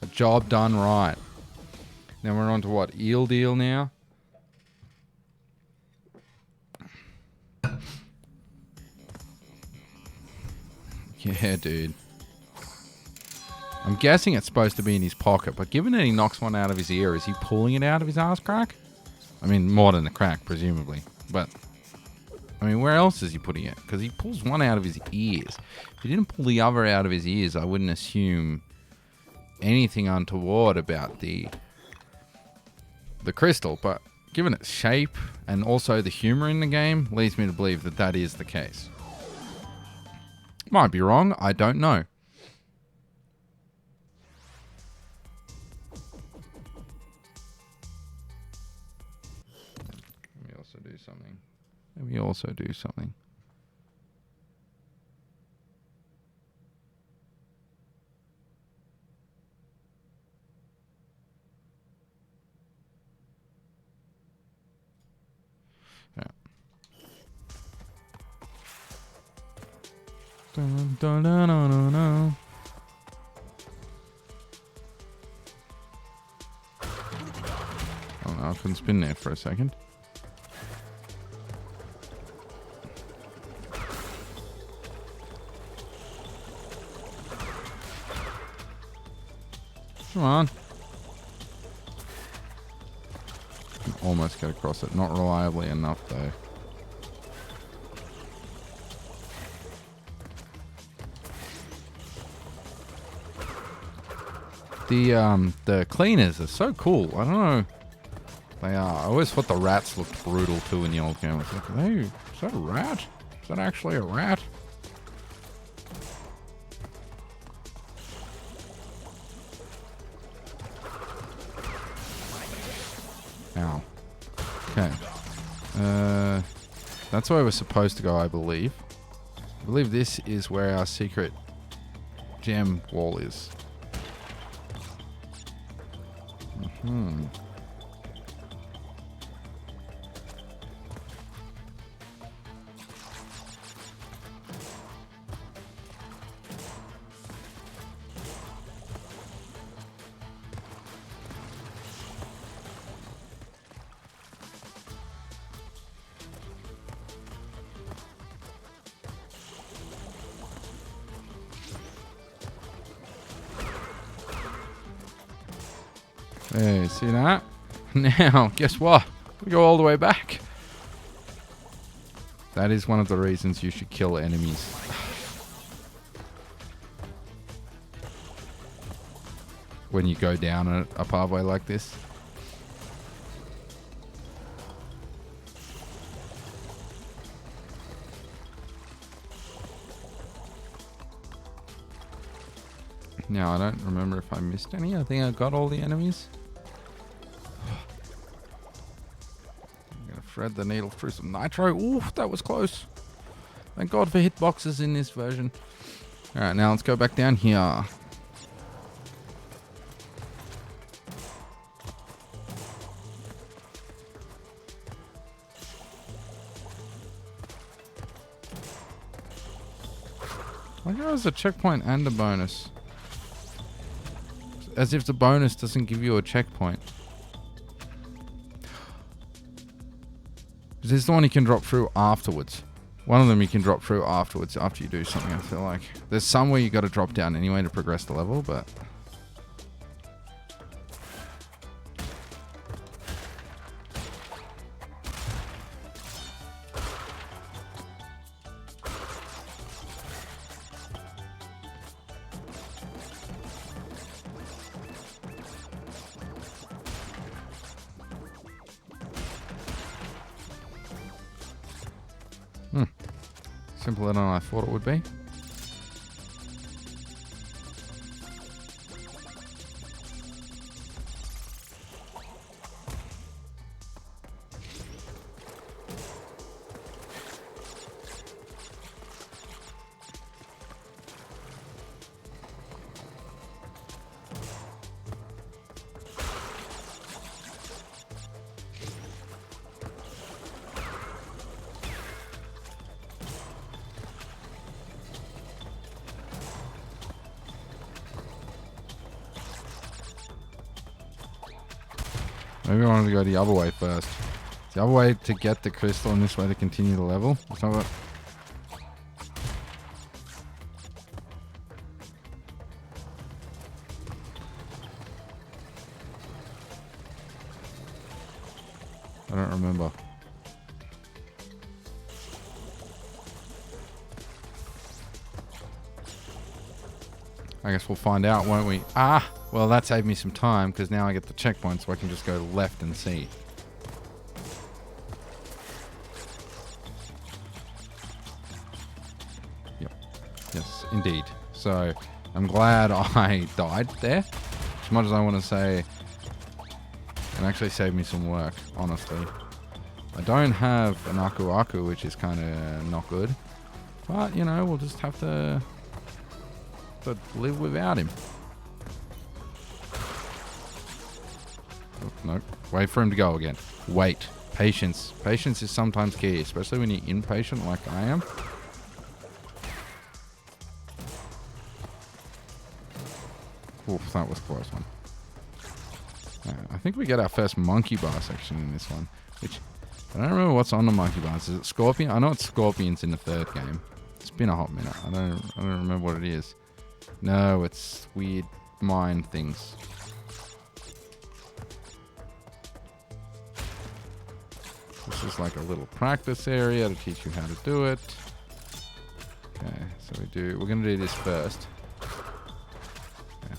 a job done right. Now we're on to what? Eel deal now? Yeah, dude. I'm guessing it's supposed to be in his pocket, but given that he knocks one out of his ear, is he pulling it out of his ass crack? I mean, more than a crack, presumably. But, I mean, where else is he putting it? Because he pulls one out of his ears. If he didn't pull the other out of his ears, I wouldn't assume anything untoward about the crystal. But given its shape and also the humor in the game, leads me to believe that that is the case. Might be wrong. I don't know. Let me also do something. Let me also do something. Yeah. Dun, dun, dun, dun, dun, dun. Oh no, I couldn't spin there for a second. Come on. Can almost get across it. Not reliably enough though. The cleaners are so cool. I don't know. They are. I always thought the rats looked brutal too in the old game. I was like, hey, is that a rat? Is that actually a rat? Ow. Okay. That's where we're supposed to go, I believe. I believe this is where our secret gem wall is. Hmm. Hey, see that? Now, guess what? We go all the way back. That is one of the reasons you should kill enemies. When you go down a pathway like this. Now, I don't remember if I missed any. I think I got all the enemies. I'm going to thread the needle through some nitro. Ooh, that was close. Thank God for hitboxes in this version. Alright, now let's go back down here. I think there was a checkpoint and a bonus. As if the bonus doesn't give you a checkpoint. This is the one you can drop through afterwards. One of them you can drop through afterwards after you do something, I feel like. There's some where you got to drop down anyway to progress the level, but... Simpler than I thought it would be. Maybe I wanted to go the other way first. The other way to get the crystal and this way to continue the level. Let's have it. I don't remember. I guess we'll find out, won't we? Ah! Well, that saved me some time, because now I get the checkpoint, so I can just go left and see. Yep. Yes, indeed. So, I'm glad I died there. As much as I want to say, it actually saved me some work, honestly. I don't have an Aku Aku, which is kind of not good. But, you know, we'll just have to live without him. Oh, no. Wait for him to go again. Wait. Patience. Patience is sometimes key, especially when you're impatient like I am. Oof, that was a close one. I think we get our first monkey bar section in this one, which I don't remember what's on the monkey bars. Is it scorpion? I know it's scorpions in the third game. It's been a hot minute. I don't remember what it is. No, it's weird mine things. This is like a little practice area to teach you how to do it. Okay, so we're gonna do this first. Okay.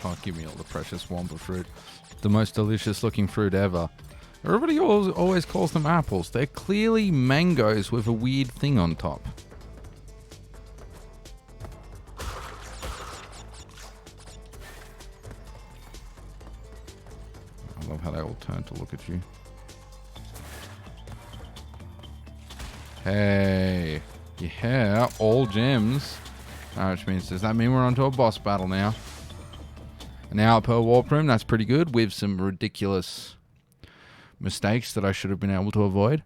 Oh, give me all the precious wampa fruit. The most delicious looking fruit ever. Everybody always calls them apples. They're clearly mangoes with a weird thing on top. I love how they all turn to look at you. Hey. Yeah, all gems. Which means, does that mean we're onto a boss battle now? An hour per warp room, that's pretty good, with some ridiculous mistakes that I should have been able to avoid.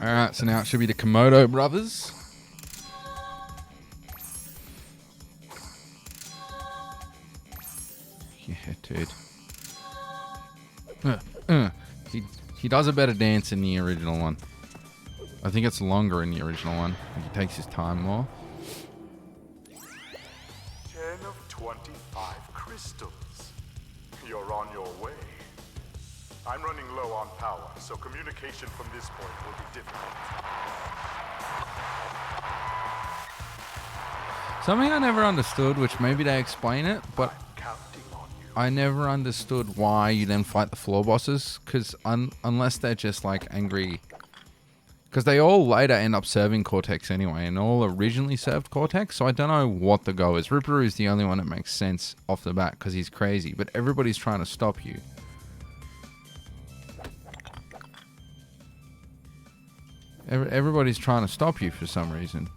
Alright, so now it should be the Komodo brothers. Yeah, dude. He does a better dance in the original one. I think it's longer in the original one. He takes his time more. 25 crystals. You're on your way. I'm running low on power, so communication from this point will be difficult. Something I never understood, which maybe they explain it, but I never understood why you then fight the floor bosses, because unless they're just like angry... Because they all later end up serving Cortex anyway, and all originally served Cortex, so I don't know what the go is. Ripper is the only one that makes sense off the bat, because he's crazy, but everybody's trying to stop you. Everybody's trying to stop you for some reason.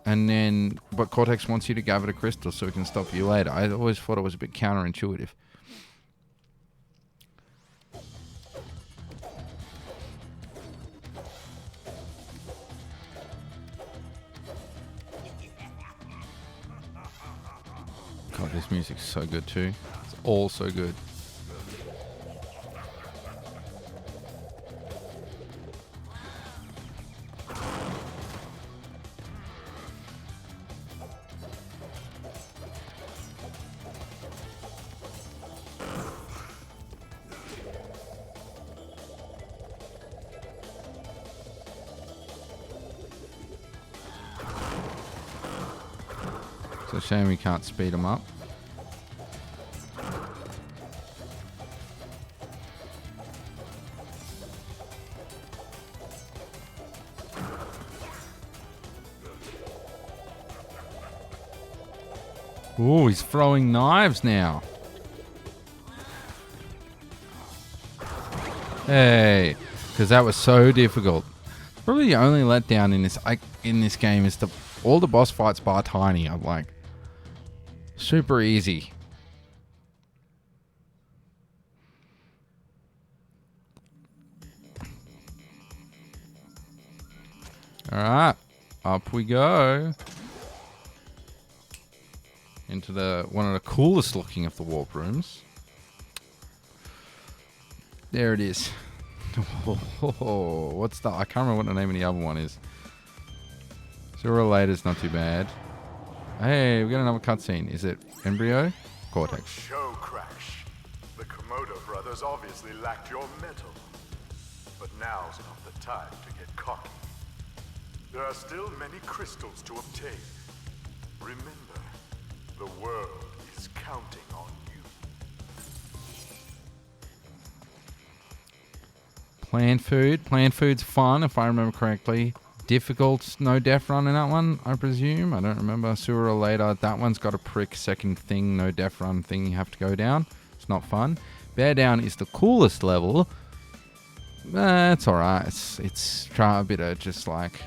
And then, but Cortex wants you to gather the crystal so he can stop you later. I always thought it was a bit counterintuitive. God, this music's so good too. It's all so good. It's a shame we can't speed them up. Ooh, he's throwing knives now. Hey, because that was so difficult. Probably the only letdown in this game is all the boss fights bar tiny. I'm like super easy. All right, up we go into one of the coolest looking of the warp rooms. There it is. What's the? I can't remember what the name of the other one is. Zero Later's not too bad. Hey, we got another cutscene. Is it Embryo? Cortex. Show crash. The Komodo brothers obviously lacked your mettle. But now's not the time to get cocky. There are still many crystals to obtain. Remember, the world is counting on you. Plant food. Plant food's fun, if I remember correctly. Difficult, no death run in that one, I presume. I don't remember. Sooner or later, that one's got a prick second thing, no death run thing you have to go down. It's not fun. Bear down is the coolest level. It's alright. It's try a bit of just like...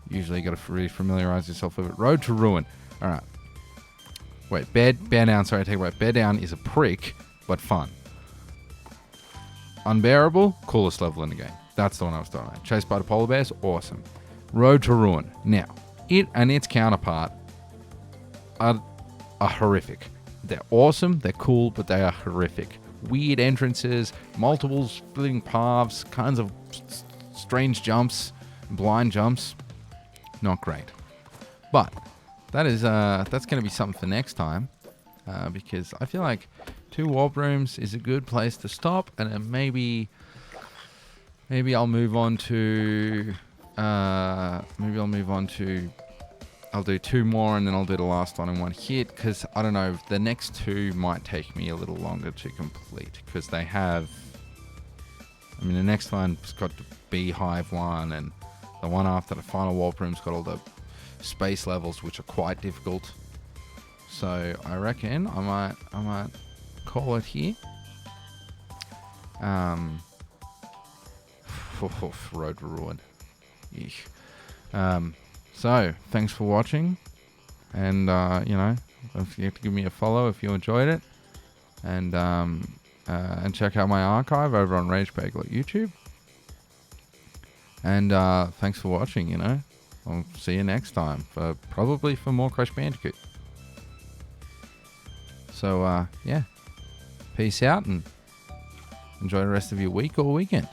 Usually you got to really familiarize yourself with it. Road to Ruin. Alright. Wait, bear down, sorry, I take it back. Bear down is a prick, but fun. Unbearable, coolest level in the game. That's the one I was talking about. Chased by the polar bears, awesome. Road to Ruin. Now, it and its counterpart are horrific. They're awesome, they're cool, but they are horrific. Weird entrances, multiple splitting paths, kinds of strange jumps, blind jumps. Not great. But that is that's going to be something for next time, because I feel like 2 warp rooms is a good place to stop, and then maybe I'll move on to I'll do 2 more and then I'll do the last one in one hit, because I don't know, the next 2 might take me a little longer to complete, because they have, I mean, the next one's got the beehive one, and the one after the final warp room's got all the space levels, which are quite difficult. So I reckon I might call it here. Road to Ruin. So thanks for watching, and don't forget to give me a follow if you enjoyed it, and check out my archive over on Rage Bagel at YouTube. And thanks for watching. I'll see you next time probably for more Crash Bandicoot. So yeah, peace out and enjoy the rest of your week or weekend.